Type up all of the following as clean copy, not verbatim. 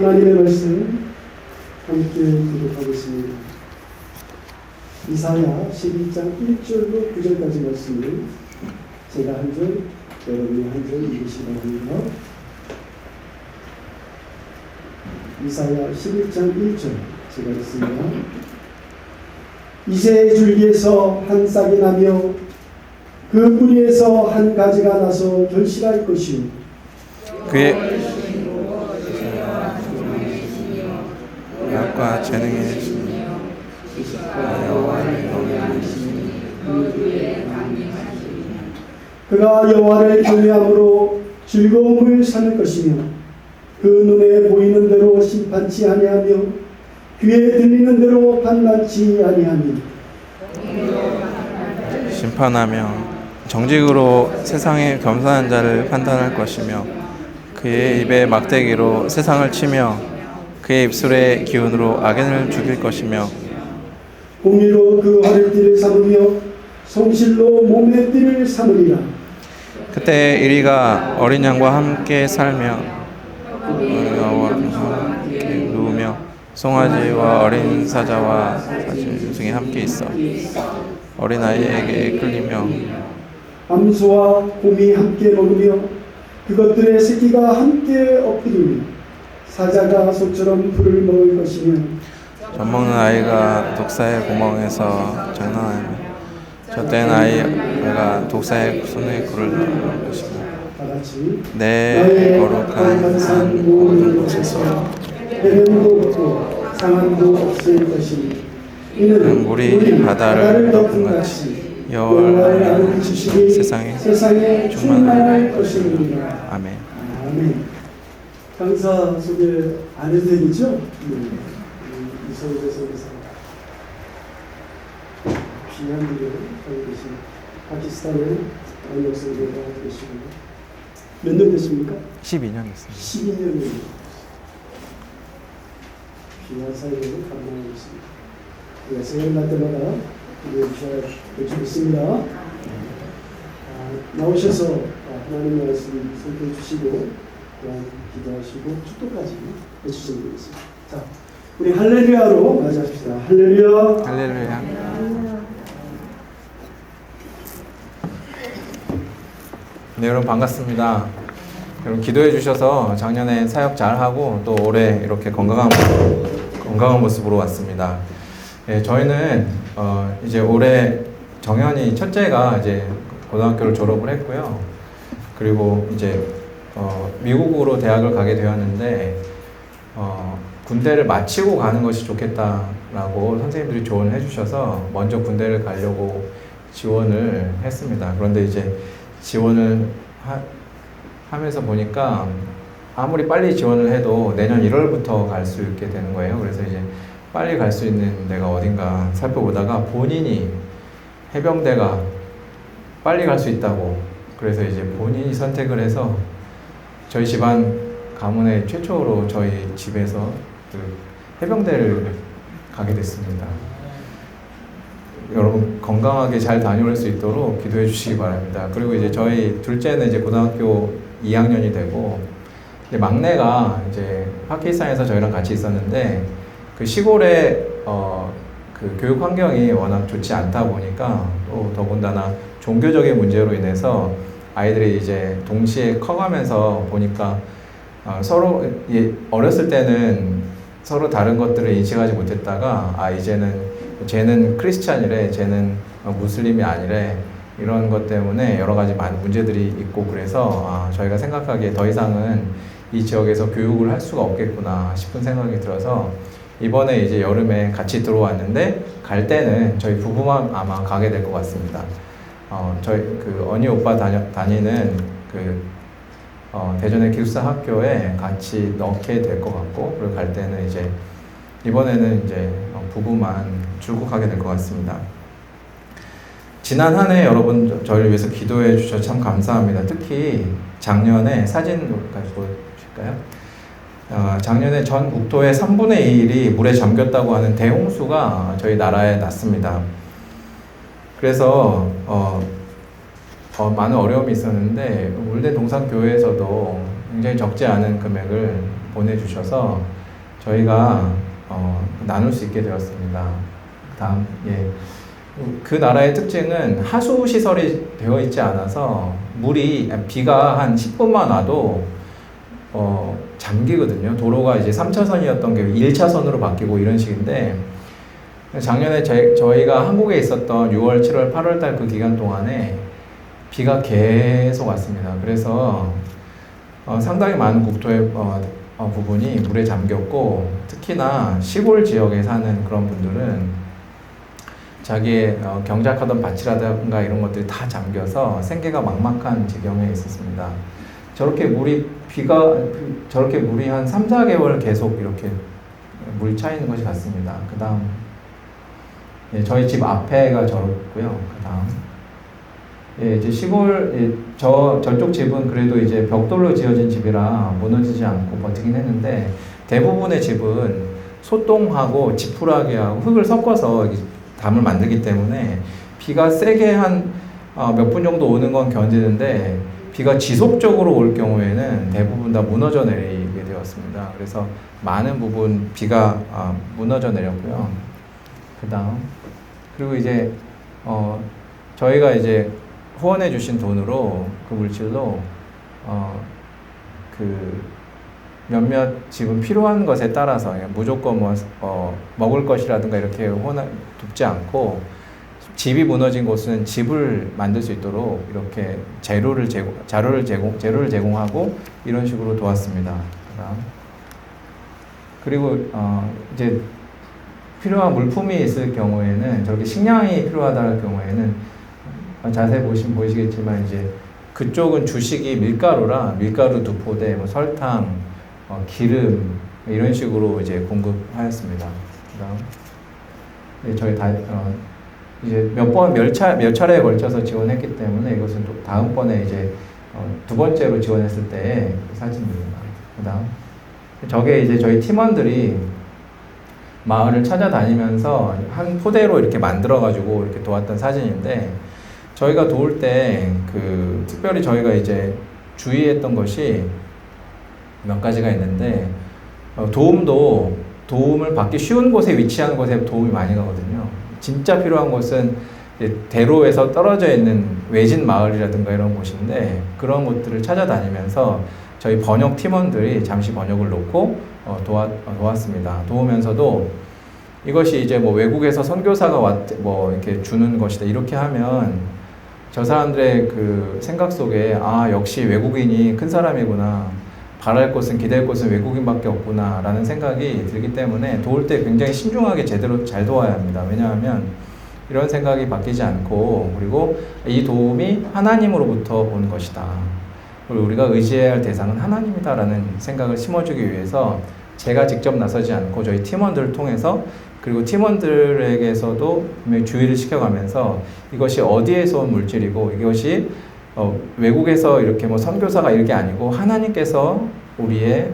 하나님의 말씀 함께 기록하겠습니다. 이사야 12장 1절로 9절까지 말씀을 제가 한 절, 여러분이 한 절 읽으시기 바랍니다. 이사야 11장 1절 제가 읽습니다. 이새의 줄기에서 한 싹이 나며 그 뿌리에서 한 가지가 나서 결실할 것이요 그의 약과 재능의 그가 여호와를 경외함으로 즐거움을 삼을 것이며 그 눈에 보이는 대로 심판치 아니하며 귀에 들리는 대로 판단치 아니하며 심판하며 정직으로 세상의 겸손한 자를 판단할 것이며 그의 입에 막대기로 세상을 치며 그의 입술의 기운으로 악인을 죽일 것이며 공의로 그 허리 띠를 삼으며 성실로 몸의 띠를 삼으리라. 그때 이리가 어린 양과 함께 살며 함께 누우며 송아지와 어린 사자와 사슴 중에 함께 있어 어린아이에게 끌리며 암소와 곰이 함께 먹으며 그것들의 새끼가 함께 엎드리며 사자가 소처럼 풀을 먹을 것이며 젖먹는 아이가 독사의 구멍에서 장난하며 젖된 아이가 독사의 손에 꿀을 넣을 것이며 내 거룩한 산 모든 곳에서 해변도 없고 상한도 없을 것이니 이는 물이 바다를 덮음같이 여호와의 아는 지식이 세상에 충만할 것이니라. 아멘. 아멘. 강사 소개 안 해도 되겠죠? 이소재 선교사 귀한 일을 하고 계신 파키스탄의 원역 선교가 되시고 몇 년 됐습니까? 12년 됐습니다. 12년 귀한 사역을 감당하고 있습니다. 우리가 생각날 때마다 우리 있습니다. 나오셔서 하나님 말씀 선포해 주시고 또한 기도하시고 축도까지 해주시면 되겠습니다. 자, 우리 할렐루야로 맞이합시다. 할렐루야. 할렐루야. 네, 여러분 반갑습니다. 여러분 기도해 주셔서 작년에 사역 잘하고 또 올해 이렇게 건강한 모습으로 왔습니다. 네, 저희는 이제 올해 정현이 첫째가 이제 고등학교를 졸업을 했고요. 그리고 이제 미국으로 대학을 가게 되었는데 군대를 마치고 가는 것이 좋겠다라고 선생님들이 조언을 해주셔서 먼저 군대를 가려고 지원을 했습니다. 그런데 이제 지원을 하면서 보니까 아무리 빨리 지원을 해도 내년 1월부터 갈 수 있게 되는 거예요. 그래서 이제 빨리 갈 수 있는 데가 어딘가 살펴보다가 본인이 해병대가 빨리 갈 수 있다고 그래서 이제 본인이 선택을 해서 저희 집안 가문의 최초로 저희 집에서 그 해병대를 가게 됐습니다. 여러분 건강하게 잘 다녀올 수 있도록 기도해 주시기 바랍니다. 그리고 이제 저희 둘째는 이제 고등학교 2학년이 되고 이제 막내가 이제 파키스탄에서 저희랑 같이 있었는데 그 시골에 그 교육 환경이 워낙 좋지 않다 보니까 또 더군다나 종교적인 문제로 인해서 아이들이 이제 동시에 커가면서 보니까 서로 어렸을 때는 서로 다른 것들을 인식하지 못했다가 이제는 쟤는 크리스찬이래, 쟤는 무슬림이 아니래 이런 것 때문에 여러 가지 많은 문제들이 있고 그래서 저희가 생각하기에 더 이상은 이 지역에서 교육을 할 수가 없겠구나 싶은 생각이 들어서 이번에 이제 여름에 같이 들어왔는데 갈 때는 저희 부부만 아마 가게 될 것 같습니다. 저희 그 언니 오빠 다니는 그 대전의 기숙사 학교에 같이 넣게 될 것 같고 그리고 갈 때는 이제 이번에는 이제 부부만 출국하게 될 것 같습니다. 지난 한 해 여러분 저희를 위해서 기도해 주셔서 참 감사합니다. 특히 작년에 사진 가지고 보실까요? 작년에 전 국토의 3분의 2일이 물에 잠겼다고 하는 대홍수가 저희 나라에 났습니다. 그래서 많은 어려움이 있었는데 울대 동산교회에서도 굉장히 적지 않은 금액을 보내주셔서 저희가 나눌 수 있게 되었습니다. 다음, 예. 그 나라의 특징은 하수 시설이 되어 있지 않아서 비가 한 10분만 와도 잠기거든요. 도로가 이제 3차선이었던 게 1차선으로 바뀌고 이런 식인데, 작년에 저희가 한국에 있었던 6월, 7월, 8월 달 그 기간 동안에 비가 계속 왔습니다. 그래서 상당히 많은 국토의 부분이 물에 잠겼고, 특히나 시골 지역에 사는 그런 분들은 자기의 경작하던 밭이라든가 이런 것들이 다 잠겨서 생계가 막막한 지경에 있었습니다. 저렇게 물이 한 3, 4개월 계속 이렇게 물 차 있는 것이 같습니다. 그 다음, 예, 저희 집 앞에가 저렇고요. 그 다음, 예, 이제 시골, 예, 저쪽 집은 그래도 이제 벽돌로 지어진 집이라 무너지지 않고 버티긴 했는데, 대부분의 집은 소똥하고 지푸라기하고 흙을 섞어서 담을 만들기 때문에 비가 세게 한 몇 분 정도 오는 건 견디는데, 비가 지속적으로 올 경우에는 대부분 다 무너져 내리게 되었습니다. 그래서 많은 부분 비가 무너져 내렸고요. 그 다음, 그리고 이제 저희가 이제 후원해 주신 돈으로 그 물질로 그 몇몇 지금 필요한 것에 따라서 무조건 먹을 것이라든가 이렇게 돕지 않고, 집이 무너진 곳은 집을 만들 수 있도록 이렇게 재료를 제공하고 이런 식으로 도왔습니다. 그리고 이제 필요한 물품이 있을 경우에는, 저렇게 식량이 필요하다는 경우에는 자세히 보시겠지만 이제 그쪽은 주식이 밀가루라 밀가루 2포대, 설탕, 기름 이런 식으로 이제 공급하였습니다. 그다음, 네, 저희 이제 몇 차례에 걸쳐서 지원했기 때문에 이것은 또 다음번에 이제 두 번째로 지원했을 때의 사진입니다. 그다음, 저게 이제 저희 팀원들이 마을을 찾아다니면서 한 포대로 이렇게 만들어가지고 이렇게 도왔던 사진인데, 저희가 도울 때 특별히 저희가 이제 주의했던 것이 몇 가지가 있는데, 도움을 받기 쉬운 곳에 위치한 곳에 도움이 많이 가거든요. 진짜 필요한 곳은 대로에서 떨어져 있는 외진 마을이라든가 이런 곳인데, 그런 곳들을 찾아다니면서 저희 번역 팀원들이 잠시 번역을 놓고 도왔습니다. 도우면서도 이것이 이제 외국에서 선교사가 이렇게 주는 것이다 이렇게 하면 저 사람들의 그 생각 속에 역시 외국인이 큰 사람이구나, 바랄 곳은 기댈 곳은 외국인밖에 없구나 라는 생각이 들기 때문에 도울 때 굉장히 신중하게 제대로 잘 도와야 합니다. 왜냐하면 이런 생각이 바뀌지 않고, 그리고 이 도움이 하나님으로부터 온 것이다, 그리고 우리가 의지해야 할 대상은 하나님이다 라는 생각을 심어주기 위해서 제가 직접 나서지 않고 저희 팀원들을 통해서, 그리고 팀원들에게서도 분명히 주의를 시켜가면서 이것이 어디에서 온 물질이고, 이것이 외국에서 이렇게 선교사가 이렇게 아니고 하나님께서 우리의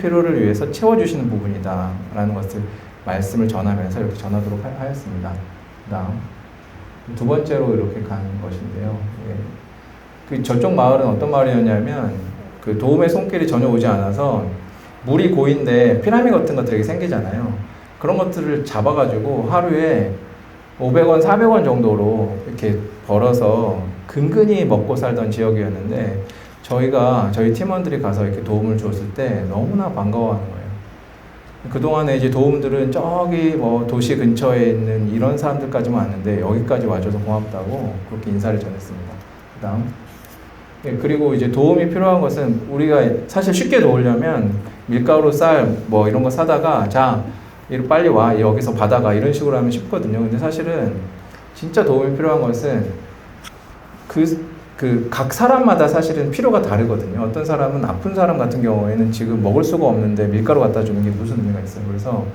필요를 위해서 채워주시는 부분이다 라는 것을 말씀을 전하면서 이렇게 전하도록 하였습니다. 그다음, 두 번째로 이렇게 간 것인데요. 저쪽 마을은 어떤 마을이었냐면, 그 도움의 손길이 전혀 오지 않아서 물이 고인데 피라미드 같은 것들이 생기잖아요. 그런 것들을 잡아가지고 하루에 500원, 400원 정도로 이렇게 벌어서 근근히 먹고 살던 지역이었는데, 저희 팀원들이 가서 이렇게 도움을 줬을 때 너무나 반가워하는 거예요. 그동안에 이제 도움들은 저기 도시 근처에 있는 이런 사람들까지만 왔는데 여기까지 와줘서 고맙다고 그렇게 인사를 전했습니다. 그 다음, 그리고 이제 도움이 필요한 것은, 우리가 사실 쉽게 도우려면 밀가루, 쌀 이런 거 사다가 빨리 와, 여기서 받아가 이런 식으로 하면 쉽거든요. 근데 사실은 진짜 도움이 필요한 것은 각 사람마다 사실은 필요가 다르거든요. 어떤 사람은 아픈 사람 같은 경우에는 지금 먹을 수가 없는데 밀가루 갖다 주는 게 무슨 의미가 있어요. 그래서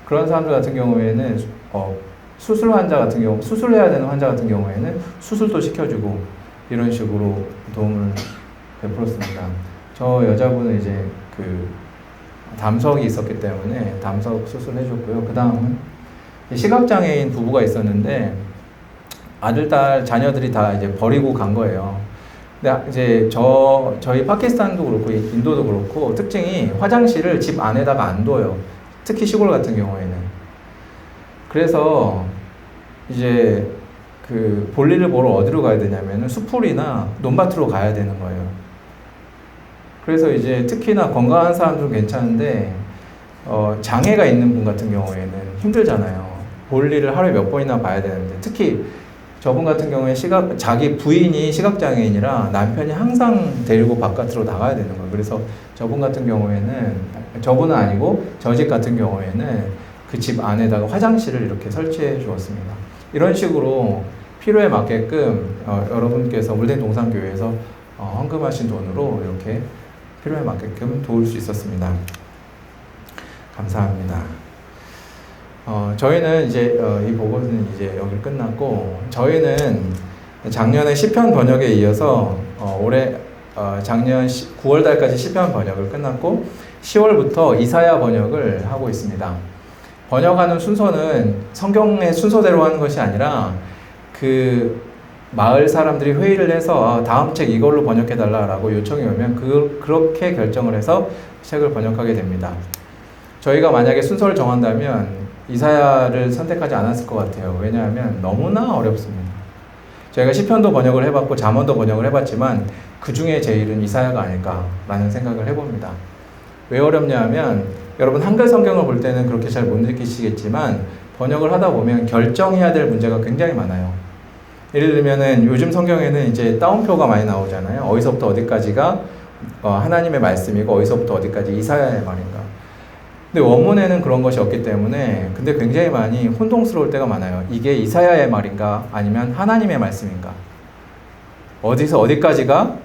그런 사람들 같은 경우에는 수술해야 되는 환자 같은 경우에는 수술도 시켜주고 이런 식으로 도움을 베풀었습니다. 저 여자분은 이제 담석이 있었기 때문에 담석 수술해줬고요. 그 다음은 시각장애인 부부가 있었는데, 아들, 딸, 자녀들이 다 이제 버리고 간 거예요. 근데 이제 저희 파키스탄도 그렇고 인도도 그렇고 특징이 화장실을 집 안에다가 안 둬요. 특히 시골 같은 경우에는. 그래서 이제 그 볼일을 보러 어디로 가야 되냐면은 숲풀이나 논밭으로 가야 되는 거예요. 그래서 이제 특히나 건강한 사람들은 괜찮은데 장애가 있는 분 같은 경우에는 힘들잖아요. 볼일을 하루에 몇 번이나 봐야 되는데, 특히 저분 같은 경우에 자기 부인이 시각장애인이라 남편이 항상 데리고 바깥으로 나가야 되는 거예요. 그래서 저분 같은 경우에는, 저분은 아니고 저 집 같은 경우에는 그 집 안에다가 화장실을 이렇게 설치해 주었습니다. 이런 식으로 필요에 맞게끔 여러분께서 물된 동산교회에서 헌금하신 돈으로 이렇게 필요에 맞게끔 도울 수 있었습니다. 감사합니다. 저희는 이제 이 보고는 이제 여기 끝났고, 저희는 작년에 시편 번역에 이어서 올해 작년 9월 달까지 시편 번역을 끝났고 10월부터 이사야 번역을 하고 있습니다. 번역하는 순서는 성경의 순서대로 하는 것이 아니라 그 마을 사람들이 회의를 해서 다음 책 이걸로 번역해달라고 요청이 오면 그렇게 결정을 해서 책을 번역하게 됩니다. 저희가 만약에 순서를 정한다면 이사야를 선택하지 않았을 것 같아요. 왜냐하면 너무나 어렵습니다. 저희가 시편도 번역을 해봤고 잠언도 번역을 해봤지만 그 중에 제일은 이사야가 아닐까라는 생각을 해봅니다. 왜 어렵냐 하면, 여러분 한글 성경을 볼 때는 그렇게 잘 못 느끼시겠지만 번역을 하다 보면 결정해야 될 문제가 굉장히 많아요. 예를 들면은 요즘 성경에는 이제 따옴표가 많이 나오잖아요. 어디서부터 어디까지가 하나님의 말씀이고 어디서부터 어디까지 이사야의 말인가. 근데 원문에는 그런 것이 없기 때문에 근데 굉장히 많이 혼동스러울 때가 많아요. 이게 이사야의 말인가 아니면 하나님의 말씀인가. 어디서 어디까지가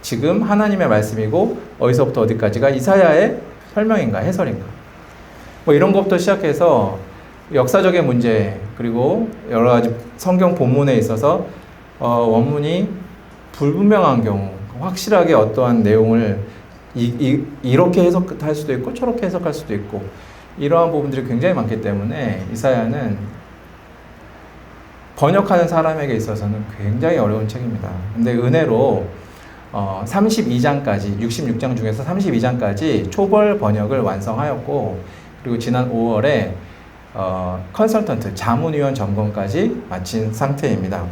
지금 하나님의 말씀이고 어디서부터 어디까지가 이사야의 설명인가, 해설인가. 뭐 이런 것부터 시작해서 역사적인 문제, 그리고 여러 가지 성경 본문에 있어서 원문이 불분명한 경우, 확실하게 어떠한 내용을 이렇게 해석할 수도 있고 저렇게 해석할 수도 있고, 이러한 부분들이 굉장히 많기 때문에 이사야는 번역하는 사람에게 있어서는 굉장히 어려운 책입니다. 근데 은혜로 32장까지, 66장 중에서 32장까지 초벌 번역을 완성하였고, 그리고 지난 5월에 컨설턴트, 자문위원 점검까지 마친 상태입니다.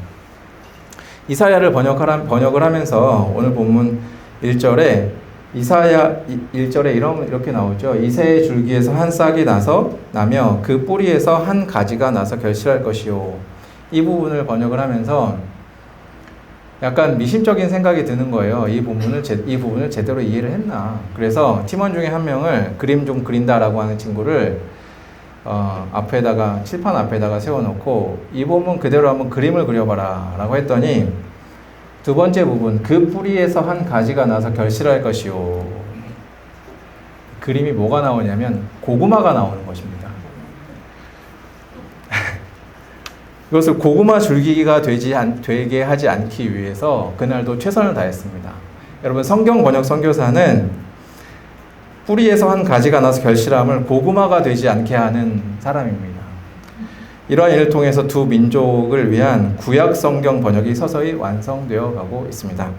이사야를 번역을 하면서 오늘 본문 1절에 이사야 1절에 이렇게 나오죠. 이새의 줄기에서 한 싹이 나며 그 뿌리에서 한 가지가 나서 결실할 것이요. 이 부분을 번역을 하면서 약간 미심적인 생각이 드는 거예요. 이 부분을 제대로 이해를 했나. 그래서 팀원 중에 한 명을 그림 좀 그린다라고 하는 친구를 칠판 앞에다가 세워놓고 이 부분 그대로 한번 그림을 그려봐라 라고 했더니, 두 번째 부분, 그 뿌리에서 한 가지가 나서 결실할 것이요. 그림이 뭐가 나오냐면 고구마가 나오는 것입니다. 이것을 고구마 줄기가 되게 하지 않기 위해서 그날도 최선을 다했습니다. 여러분, 성경 번역 선교사는 뿌리에서 한 가지가 나서 결실함을 고구마가 되지 않게 하는 사람입니다. 이러한 일을 통해서 두 민족을 위한 구약 성경 번역이 서서히 완성되어 가고 있습니다.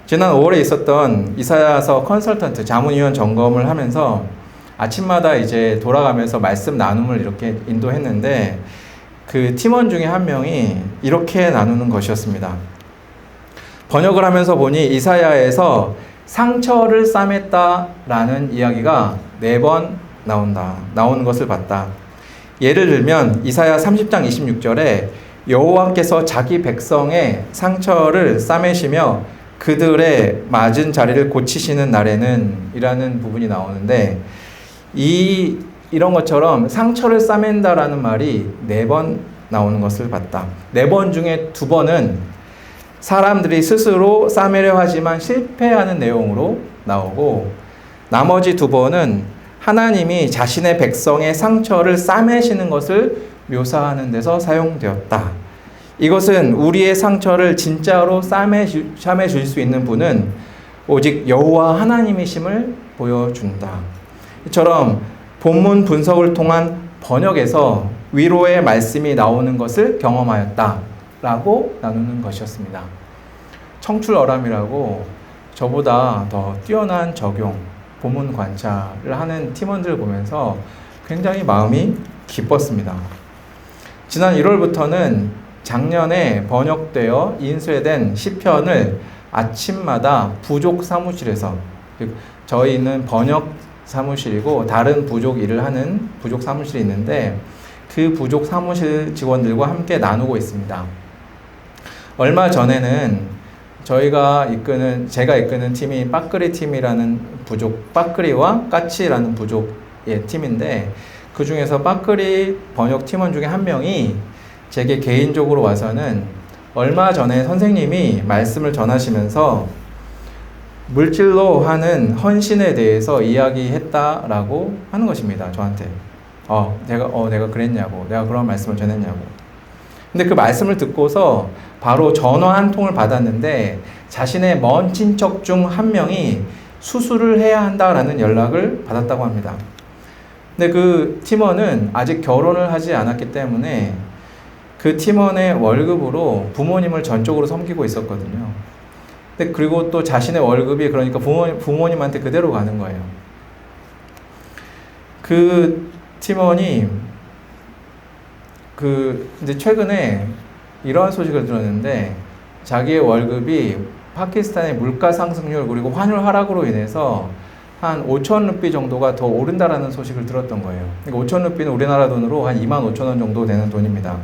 지난 5월에 있었던 이사야서 컨설턴트 자문위원 점검을 하면서 아침마다 이제 돌아가면서 말씀 나눔을 이렇게 인도했는데, 그 팀원 중에 한 명이 이렇게 나누는 것이었습니다. 번역을 하면서 보니 이사야에서 상처를 싸맸다라는 이야기가 4번 나오는 것을 봤다. 예를 들면 이사야 30장 26절에 여호와께서 자기 백성의 상처를 싸매시며 그들의 맞은 자리를 고치시는 날에는 이라는 부분이 나오는데, 이런 것처럼 상처를 싸맨다라는 말이 4번 나오는 것을 봤다. 4번 중에 2번은 사람들이 스스로 싸매려 하지만 실패하는 내용으로 나오고, 나머지 2번은 하나님이 자신의 백성의 상처를 싸매시는 것을 묘사하는 데서 사용되었다. 이것은 우리의 상처를 진짜로 싸매줄 수 있는 분은 오직 여호와 하나님이심을 보여준다. 이처럼 본문 분석을 통한 번역에서 위로의 말씀이 나오는 것을 경험하였다 라고 나누는 것이었습니다. 청출어람이라고 저보다 더 뛰어난 적용, 보문 관찰을 하는 팀원들을 보면서 굉장히 마음이 기뻤습니다. 지난 1월부터는 작년에 번역되어 인쇄된 시편을 아침마다 부족 사무실에서, 저희는 번역 사무실이고 다른 부족 일을 하는 부족 사무실이 있는데 그 부족 사무실 직원들과 함께 나누고 있습니다. 얼마 전에는 제가 이끄는 팀이 빠끄리 팀이라는 부족, 빠끄리와 까치라는 부족의 팀인데 그 중에서 빠끄리 번역 팀원 중에 한 명이 제게 개인적으로 와서는 얼마 전에 선생님이 말씀을 전하시면서 물질로 하는 헌신에 대해서 이야기했다라고 하는 것입니다. 저한테. 내가 그랬냐고. 내가 그런 말씀을 전했냐고. 근데 그 말씀을 듣고서 바로 전화 한 통을 받았는데 자신의 먼 친척 중 한 명이 수술을 해야 한다라는 연락을 받았다고 합니다. 근데 그 팀원은 아직 결혼을 하지 않았기 때문에 그 팀원의 월급으로 부모님을 전적으로 섬기고 있었거든요. 근데 그리고 또 자신의 월급이 그러니까 부모님한테 그대로 가는 거예요. 그 팀원이 이제 최근에 이러한 소식을 들었는데 자기의 월급이 파키스탄의 물가 상승률 그리고 환율 하락으로 인해서 한 5천 루피 정도가 더 오른다라는 소식을 들었던 거예요. 그러니까 5천 루피는 우리나라 돈으로 한 2만 5천 원 정도 되는 돈입니다.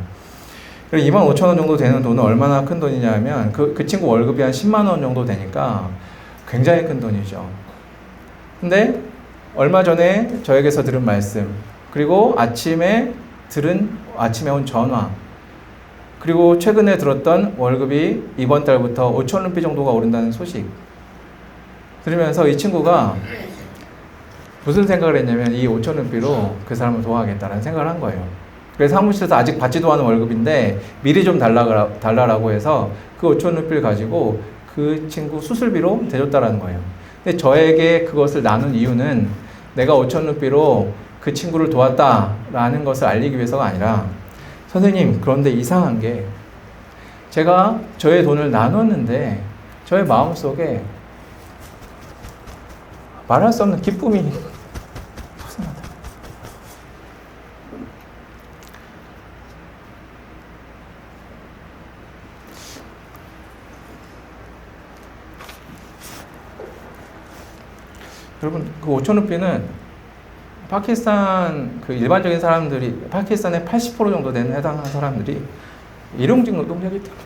2만 5천 원 정도 되는 돈은 얼마나 큰 돈이냐 하면 그 친구 월급이 한 10만 원 정도 되니까 굉장히 큰 돈이죠. 근데 얼마 전에 저에게서 들은 말씀, 그리고 아침에 온 전화, 그리고 최근에 들었던 월급이 이번 달부터 5천 루피 정도가 오른다는 소식 들으면서 이 친구가 무슨 생각을 했냐면 이 5천 루피로 그 사람을 도와야겠다는 생각을 한 거예요. 그래서 사무실에서 아직 받지도 않은 월급인데 미리 좀 달라라고 해서 그 5천 루피를 가지고 그 친구 수술비로 대줬다라는 거예요. 근데 저에게 그것을 나눈 이유는 내가 5천 루피로 그 친구를 도왔다라는 것을 알리기 위해서가 아니라, 선생님, 그런데 이상한 게 제가 저의 돈을 나눴는데 저의 마음속에 말할 수 없는 기쁨이 솟아나다. 여러분, 그 5천 루피는 파키스탄 일반적인 사람들이, 파키스탄의 80% 정도 해당하는 사람들이 일용직 노동자이기 때문에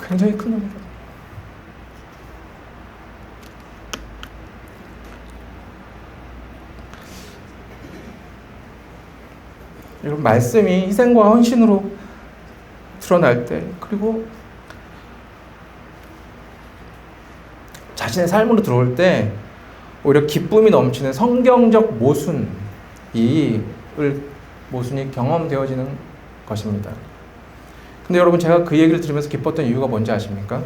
굉장히 큰 돈이다. 여러분, 말씀이 희생과 헌신으로 드러날 때, 그리고 자신의 삶으로 들어올 때 오히려 기쁨이 넘치는 성경적 모순이 경험되어지는 것입니다. 근데 여러분, 제가 그 얘기를 들으면서 기뻤던 이유가 뭔지 아십니까?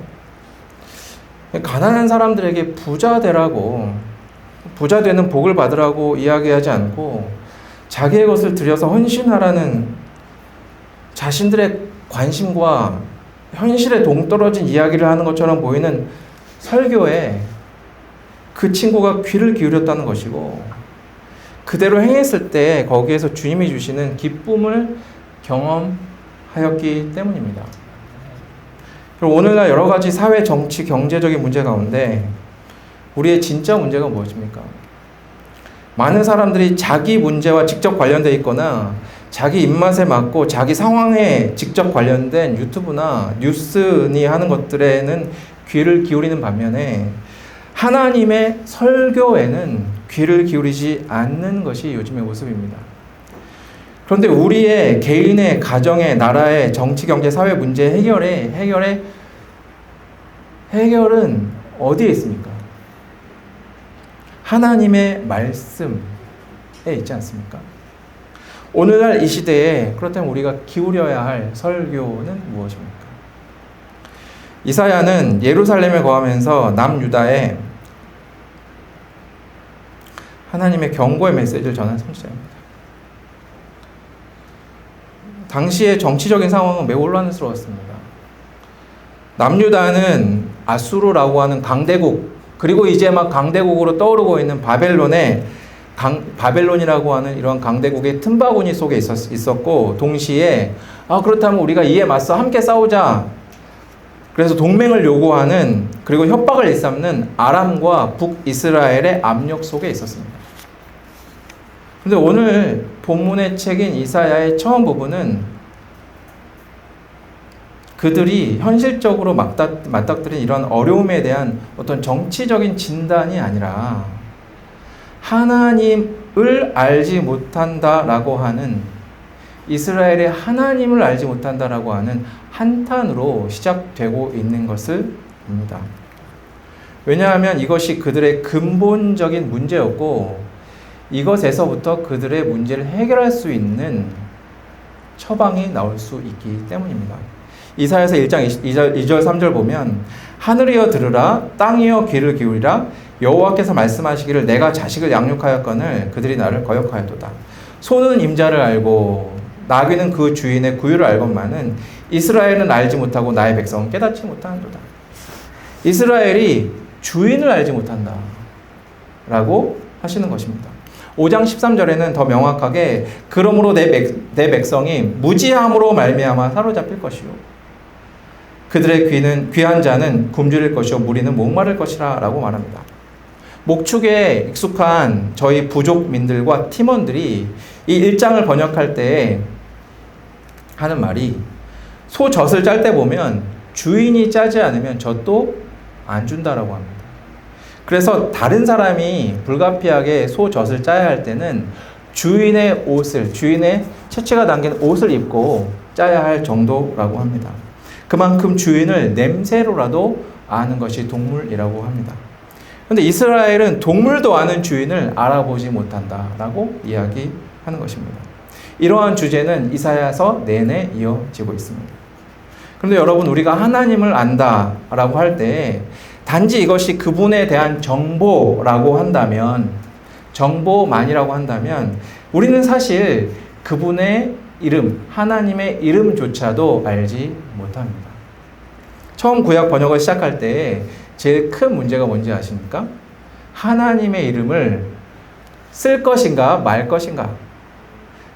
가난한 사람들에게 부자 되라고, 부자 되는 복을 받으라고 이야기하지 않고 자기의 것을 들여서 헌신하라는 자신들의 관심과 현실에 동떨어진 이야기를 하는 것처럼 보이는 설교에 그 친구가 귀를 기울였다는 것이고, 그대로 행했을 때 거기에서 주님이 주시는 기쁨을 경험하였기 때문입니다. 그리고 오늘날 여러 가지 사회, 정치, 경제적인 문제 가운데 우리의 진짜 문제가 무엇입니까? 많은 사람들이 자기 문제와 직접 관련되어 있거나 자기 입맛에 맞고 자기 상황에 직접 관련된 유튜브나 뉴스니 하는 것들에는 귀를 기울이는 반면에 하나님의 설교에는 귀를 기울이지 않는 것이 요즘의 모습입니다. 그런데 우리의 개인의, 가정의, 나라의 정치, 경제, 사회 문제 해결은 어디에 있습니까? 하나님의 말씀에 있지 않습니까? 오늘날 이 시대에 그렇다면 우리가 기울여야 할 설교는 무엇입니까? 이사야는 예루살렘에 거하면서 남유다에 하나님의 경고의 메시지를 전한 선지자입니다. 당시의 정치적인 상황은 매우 혼란스러웠습니다. 남유다는 아수르라고 하는 강대국, 그리고 이제 막 강대국으로 떠오르고 있는 바벨론이라고 하는 이런 강대국의 틈바구니 속에 있었고, 동시에 그렇다면 우리가 이에 맞서 함께 싸우자, 그래서 동맹을 요구하는, 그리고 협박을 일삼는 아람과 북이스라엘의 압력 속에 있었습니다. 근데 오늘 본문의 책인 이사야의 처음 부분은 그들이 현실적으로 맞닥뜨린 이런 어려움에 대한 어떤 정치적인 진단이 아니라 하나님을 알지 못한다라고 하는, 이스라엘의 하나님을 알지 못한다라고 하는 한탄으로 시작되고 있는 것을 봅니다. 왜냐하면 이것이 그들의 근본적인 문제였고, 이것에서부터 그들의 문제를 해결할 수 있는 처방이 나올 수 있기 때문입니다. 이사야서 1장 2절 3절 보면, 하늘이여 들으라, 땅이여 귀를 기울이라, 여호와께서 말씀하시기를 내가 자식을 양육하였거늘 그들이 나를 거역하였도다. 소는 임자를 알고 나귀는 그 주인의 구유를 알건만은 이스라엘은 알지 못하고 나의 백성은 깨닫지 못하는도다. 이스라엘이 주인을 알지 못한다 라고 하시는 것입니다. 5장 13절에는 더 명확하게 그러므로 내 백성이 무지함으로 말미암아 사로잡힐 것이요 그들의 귀한 자는 굶주릴 것이요 무리는 목마를 것이라 라고 말합니다. 목축에 익숙한 저희 부족민들과 팀원들이 이 1장을 번역할 때 하는 말이, 소 젖을 짤 때 보면 주인이 짜지 않으면 젖도 안 준다라고 합니다. 그래서 다른 사람이 불가피하게 소 젖을 짜야 할 때는 주인의 채취가 담긴 옷을 입고 짜야 할 정도라고 합니다. 그만큼 주인을 냄새로라도 아는 것이 동물이라고 합니다. 그런데 이스라엘은 동물도 아는 주인을 알아보지 못한다라고 이야기하는 것입니다. 이러한 주제는 이사야서 내내 이어지고 있습니다. 그런데 여러분, 우리가 하나님을 안다라고 할 때 단지 이것이 그분에 대한 정보라고 한다면, 정보만이라고 한다면 우리는 사실 그분의 이름, 하나님의 이름조차도 알지 못합니다. 처음 구약 번역을 시작할 때 제일 큰 문제가 뭔지 아십니까? 하나님의 이름을 쓸 것인가 말 것인가,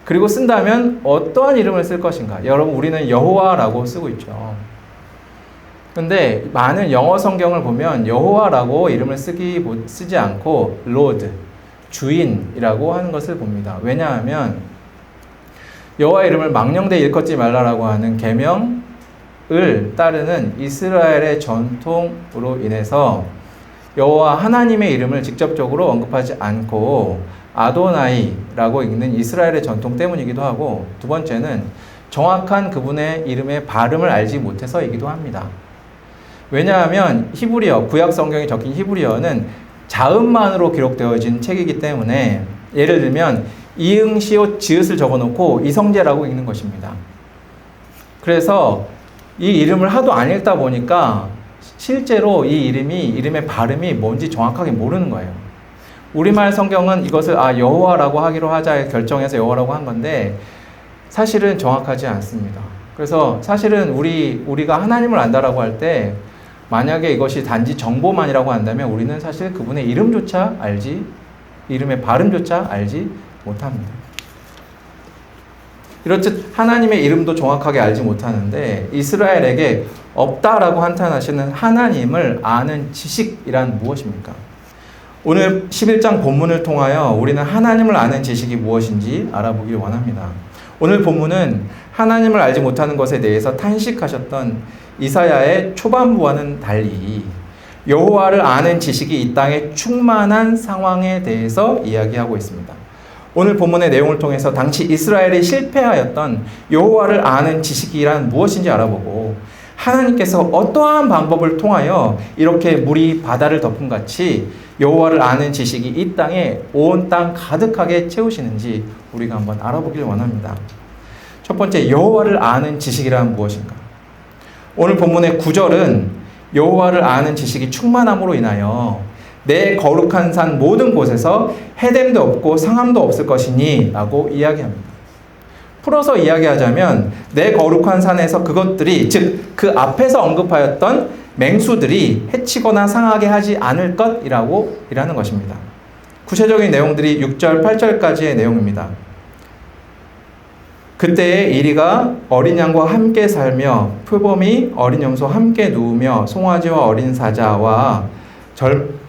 그리고 쓴다면 어떠한 이름을 쓸 것인가. 여러분, 우리는 여호와라고 쓰고 있죠. 근데 많은 영어 성경을 보면 여호와라고 이름을 쓰지 않고 Lord, 주인이라고 하는 것을 봅니다. 왜냐하면 여호와 이름을 망령되 일컫지 말라라고 하는 계명을 따르는 이스라엘의 전통으로 인해서 여호와 하나님의 이름을 직접적으로 언급하지 않고 아도나이라고 읽는 이스라엘의 전통 때문이기도 하고, 두 번째는 정확한 그분의 이름의 발음을 알지 못해서이기도 합니다. 왜냐하면 히브리어, 구약 성경에 적힌 히브리어는 자음만으로 기록되어진 책이기 때문에, 예를 들면 이응, 시옷, 지읒을 적어놓고 이성재라고 읽는 것입니다. 그래서 이 이름을 하도 안 읽다 보니까 실제로 이 이름의 발음이 뭔지 정확하게 모르는 거예요. 우리말 성경은 이것을 여호와라고 하기로 하자 결정해서 여호와라고 한 건데 사실은 정확하지 않습니다. 그래서 사실은 우리가 하나님을 안다라고 할 때 만약에 이것이 단지 정보만이라고 한다면 우리는 사실 그분의 이름의 발음조차 알지 못합니다. 이렇듯 하나님의 이름도 정확하게 알지 못하는데 이스라엘에게 없다라고 한탄하시는 하나님을 아는 지식이란 무엇입니까? 오늘 11장 본문을 통하여 우리는 하나님을 아는 지식이 무엇인지 알아보길 원합니다. 오늘 본문은 하나님을 알지 못하는 것에 대해서 탄식하셨던 이사야의 초반부와는 달리 여호와를 아는 지식이 이 땅에 충만한 상황에 대해서 이야기하고 있습니다. 오늘 본문의 내용을 통해서 당시 이스라엘이 실패하였던 여호와를 아는 지식이란 무엇인지 알아보고, 하나님께서 어떠한 방법을 통하여 이렇게 물이 바다를 덮음같이 여호와를 아는 지식이 이 땅에 온 땅 가득하게 채우시는지 우리가 한번 알아보길 원합니다. 첫 번째, 여호와를 아는 지식이란 무엇인가? 오늘 본문의 9절은 여호와를 아는 지식이 충만함으로 인하여 내 거룩한 산 모든 곳에서 해됨도 없고 상함도 없을 것이니 라고 이야기합니다. 풀어서 이야기하자면 내 거룩한 산에서 그것들이, 즉 그 앞에서 언급하였던 맹수들이 해치거나 상하게 하지 않을 것이라고 이라는 것입니다. 구체적인 내용들이 6절, 8절까지의 내용입니다. 그때에 이리가 어린 양과 함께 살며 표범이 어린 염소와 함께 누우며 송아지와 어린 사자와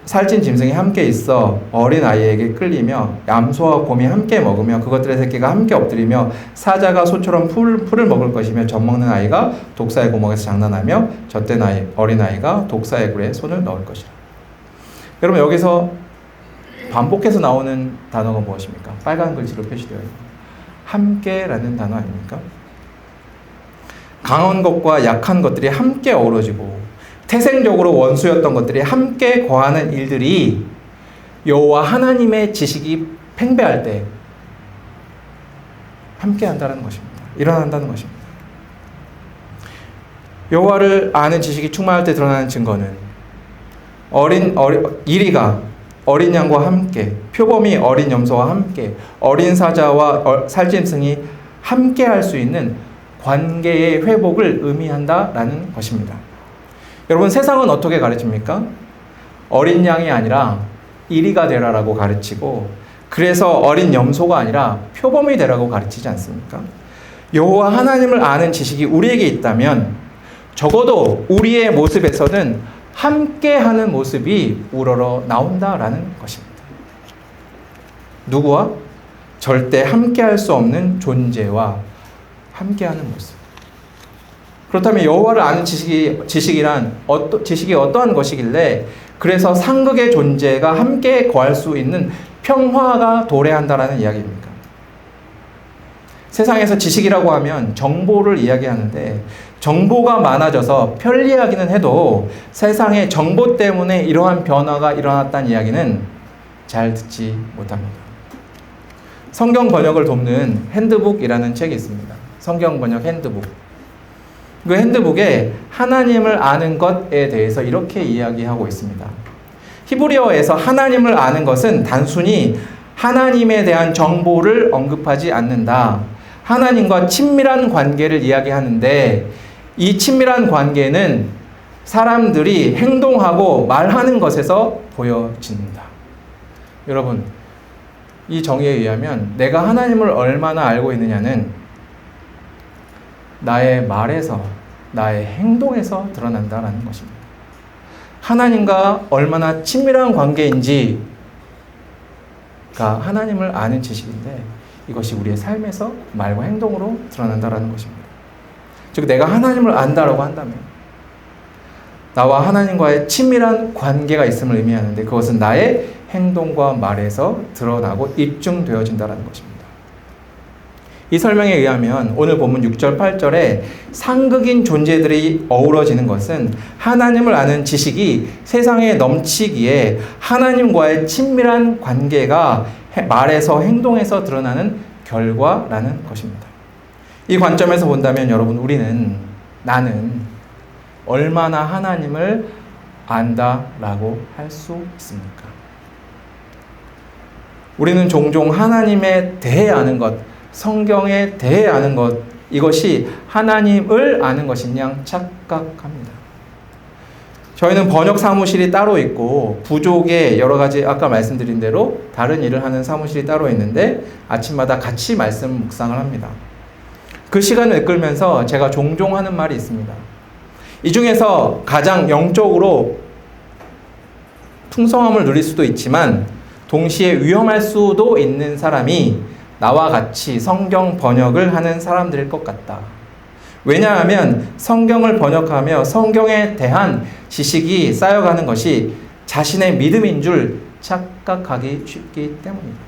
살찐 짐승이 함께 있어 어린 아이에게 끌리며 염소와 곰이 함께 먹으며 그것들의 새끼가 함께 엎드리며 사자가 소처럼 풀을 먹을 것이며 젖먹는 아이가 독사의 구멍에서 장난하며 젖된 어린 아이가 독사의 굴에 손을 넣을 것이라. 여러분, 여기서 반복해서 나오는 단어가 무엇입니까? 빨간 글씨로 표시되어 있습니다. 함께라는 단어 아닙니까? 강한 것과 약한 것들이 함께 어우러지고 태생적으로 원수였던 것들이 함께 거하는 일들이 여호와 하나님의 지식이 팽배할 때 함께 한다는 것입니다. 일어난다는 것입니다. 여호와를 아는 지식이 충만할 때 드러나는 증거는 이리가 어린 양과 함께, 표범이 어린 염소와 함께, 어린 사자와 살짐승이 함께 할 수 있는 관계의 회복을 의미한다라는 것입니다. 여러분, 세상은 어떻게 가르칩니까? 어린 양이 아니라 이리가 되라라고 가르치고, 그래서 어린 염소가 아니라 표범이 되라고 가르치지 않습니까? 여호와 하나님을 아는 지식이 우리에게 있다면 적어도 우리의 모습에서는 함께하는 모습이 우러러 나온다라는 것입니다. 누구와? 절대 함께할 수 없는 존재와 함께하는 모습. 그렇다면 여호와를 아는 지식이 어떠한 것이길래 그래서 상극의 존재가 함께 거할 수 있는 평화가 도래한다라는 이야기입니까? 세상에서 지식이라고 하면 정보를 이야기하는데, 정보가 많아져서 편리하기는 해도 세상의 정보 때문에 이러한 변화가 일어났다는 이야기는 잘 듣지 못합니다. 성경 번역을 돕는 핸드북이라는 책이 있습니다. 성경 번역 핸드북. 그 핸드북에 하나님을 아는 것에 대해서 이렇게 이야기하고 있습니다. 히브리어에서 하나님을 아는 것은 단순히 하나님에 대한 정보를 언급하지 않는다. 하나님과 친밀한 관계를 이야기하는데, 이 친밀한 관계는 사람들이 행동하고 말하는 것에서 보여진다. 여러분, 이 정의에 의하면 내가 하나님을 얼마나 알고 있느냐는 나의 말에서, 나의 행동에서 드러난다는 것입니다. 하나님과 얼마나 친밀한 관계인지가 하나님을 아는 지식인데, 이것이 우리의 삶에서 말과 행동으로 드러난다는 것입니다. 즉, 내가 하나님을 안다라고 한다면 나와 하나님과의 친밀한 관계가 있음을 의미하는데, 그것은 나의 행동과 말에서 드러나고 입증되어진다는 것입니다. 이 설명에 의하면 오늘 본문 6절, 8절에 상극인 존재들이 어우러지는 것은 하나님을 아는 지식이 세상에 넘치기에 하나님과의 친밀한 관계가 말에서 행동에서 드러나는 결과라는 것입니다. 이 관점에서 본다면 여러분, 나는 얼마나 하나님을 안다라고 할 수 있습니까? 우리는 종종 하나님에 대해 아는 것, 성경에 대해 아는 것, 이것이 하나님을 아는 것인 양 착각합니다. 저희는 번역 사무실이 따로 있고 부족의 여러 가지 아까 말씀드린 대로 다른 일을 하는 사무실이 따로 있는데 아침마다 같이 말씀 묵상을 합니다. 그 시간을 이끌면서 제가 종종 하는 말이 있습니다. 이 중에서 가장 영적으로 풍성함을 누릴 수도 있지만 동시에 위험할 수도 있는 사람이 나와 같이 성경 번역을 하는 사람들일 것 같다. 왜냐하면 성경을 번역하며 성경에 대한 지식이 쌓여가는 것이 자신의 믿음인 줄 착각하기 쉽기 때문입니다.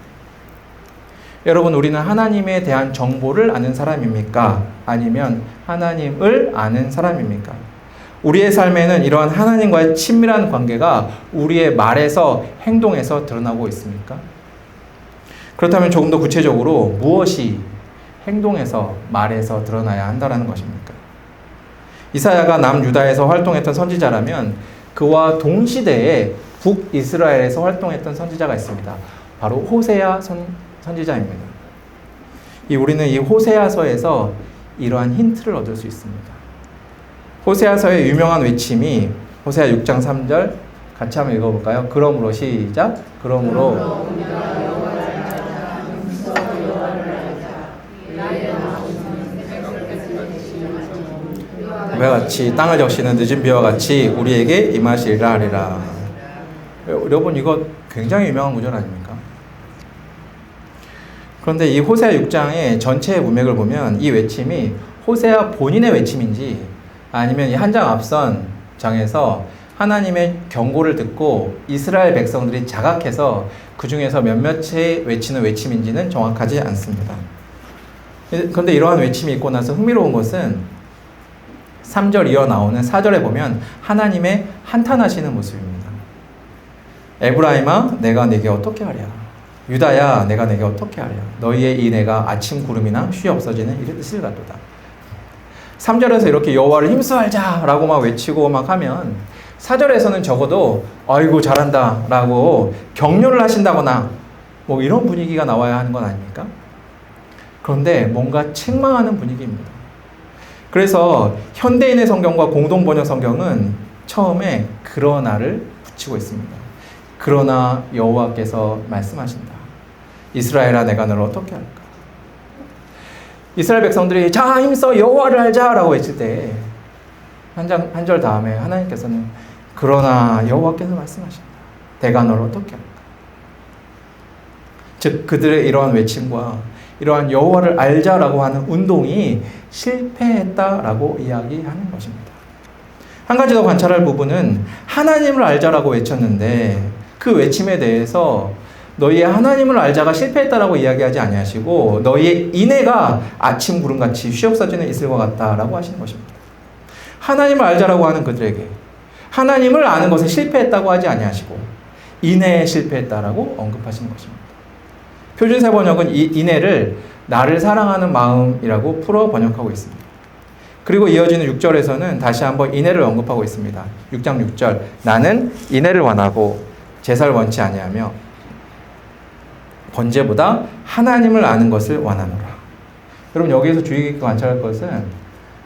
여러분, 우리는 하나님에 대한 정보를 아는 사람입니까? 아니면 하나님을 아는 사람입니까? 우리의 삶에는 이러한 하나님과의 친밀한 관계가 우리의 말에서 행동에서 드러나고 있습니까? 그렇다면 조금 더 구체적으로 무엇이 행동에서 말에서 드러나야 한다는 것입니까? 이사야가 남유다에서 활동했던 선지자라면 그와 동시대에 북이스라엘에서 활동했던 선지자가 있습니다. 바로 호세아 선지자입니다. 우리는 이 호세아서에서 이러한 힌트를 얻을 수 있습니다. 호세아서의 유명한 외침이 호세아 6장 3절 같이 한번 읽어볼까요? 그러므로 시작. 그러므로 그와 같이 땅을 적시는 늦은 비와 같이 우리에게 임하시리라 하리라. 여러분 이거 굉장히 유명한 구절 아닙니까? 그런데 이 호세아 6장의 전체의 문맥을 보면 이 외침이 호세아 본인의 외침인지 아니면 이 한 장 앞선 장에서 하나님의 경고를 듣고 이스라엘 백성들이 자각해서 그 중에서 몇몇이 외치는 외침인지는 정확하지 않습니다. 그런데 이러한 외침이 있고 나서 흥미로운 것은 3절 이어 나오는 4절에 보면 하나님의 한탄하시는 모습입니다. 에브라임아 내가 네게 어떻게 하랴. 유다야 내가 네게 어떻게 하랴. 너희의 이 내가 아침 구름이나 쉬 없어지는 이슬 같도다. 3절에서 이렇게 여호와를 힘써 알자 라고 막 외치고 막 하면 4절에서는 적어도 아이고 잘한다 라고 격려를 하신다거나 뭐 이런 분위기가 나와야 하는 건 아닙니까? 그런데 뭔가 책망하는 분위기입니다. 그래서 현대인의 성경과 공동번역 성경은 처음에 그러나를 붙이고 있습니다. 그러나 여호와께서 말씀하신다. 이스라엘아 내가 너를 어떻게 할까? 이스라엘 백성들이 자 힘써 여호와를 알자 라고 외칠 때 한 절 다음에 하나님께서는 그러나 여호와께서 말씀하신다. 내가 너를 어떻게 할까? 즉 그들의 이러한 외침과 이러한 여호와를 알자라고 하는 운동이 실패했다라고 이야기하는 것입니다. 한 가지 더 관찰할 부분은 하나님을 알자라고 외쳤는데 그 외침에 대해서 너희의 하나님을 알자가 실패했다라고 이야기하지 아니하시고 너희의 인애가 아침 구름같이 쉬 없어지는 이슬과 같다라고 하시는 것입니다. 하나님을 알자라고 하는 그들에게 하나님을 아는 것에 실패했다고 하지 아니하시고 인애에 실패했다라고 언급하시는 것입니다. 표준세 번역은 이 인애를 나를 사랑하는 마음이라고 풀어 번역하고 있습니다. 그리고 이어지는 6절에서는 다시 한번 인애를 언급하고 있습니다. 6장 6절 나는 인애를 원하고 제사를 원치 아니하며 번제보다 하나님을 아는 것을 원하노라. 여러분 여기에서 주의 깊게 관찰할 것은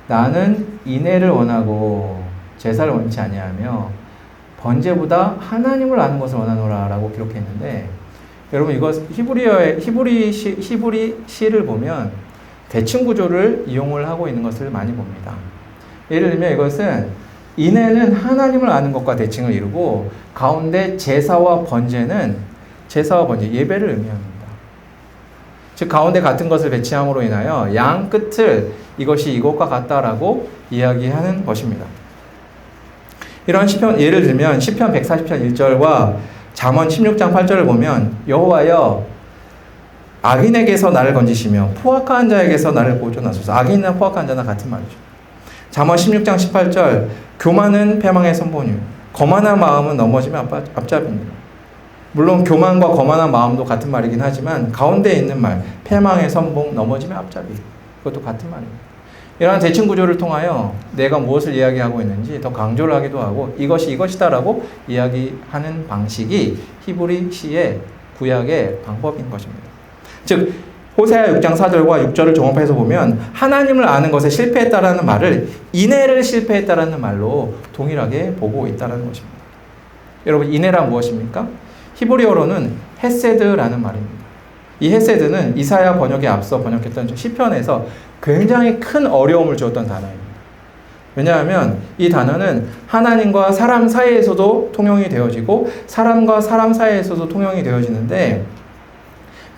나는 인애를 원하고 제사를 원치 아니하며 번제보다 하나님을 아는 것을 원하노라 라고 기록했는데 여러분 이거 히브리 시를 보면 대칭 구조를 이용을 하고 있는 것을 많이 봅니다. 예를 들면 이것은 인애는 하나님을 아는 것과 대칭을 이루고 가운데 제사와 번제는 예배를 의미합니다. 즉 가운데 같은 것을 배치함으로 인하여 양 끝을 이것이 이것과 같다라고 이야기하는 것입니다. 이런 시편 예를 들면 시편 140편 1절과 잠언 16장 8절을 보면 여호와여 악인에게서 나를 건지시며 포악한 자에게서 나를 보존하소서. 악인이나 포악한 자나 같은 말이죠. 잠언 16장 18절 교만은 패망의 선본이요 거만한 마음은 넘어지면 앞잡이니라. 물론 교만과 거만한 마음도 같은 말이긴 하지만 가운데 있는 말 패망의 선봉 넘어지면 앞잡이 그것도 같은 말입니다. 이러한 대칭 구조를 통하여 내가 무엇을 이야기하고 있는지 더 강조를 하기도 하고 이것이 이것이다라고 이야기하는 방식이 히브리 시의 구약의 방법인 것입니다. 즉 호세아 6장 4절과 6절을 종합해서 보면 하나님을 아는 것에 실패했다라는 말을 인애를 실패했다라는 말로 동일하게 보고 있다는 것입니다. 여러분 인애란 무엇입니까? 히브리어로는 헤세드라는 말입니다. 이 헤세드는 이사야 번역에 앞서 번역했던 시편에서 굉장히 큰 어려움을 주었던 단어입니다. 왜냐하면 이 단어는 하나님과 사람 사이에서도 통용이 되어지고 사람과 사람 사이에서도 통용이 되어지는데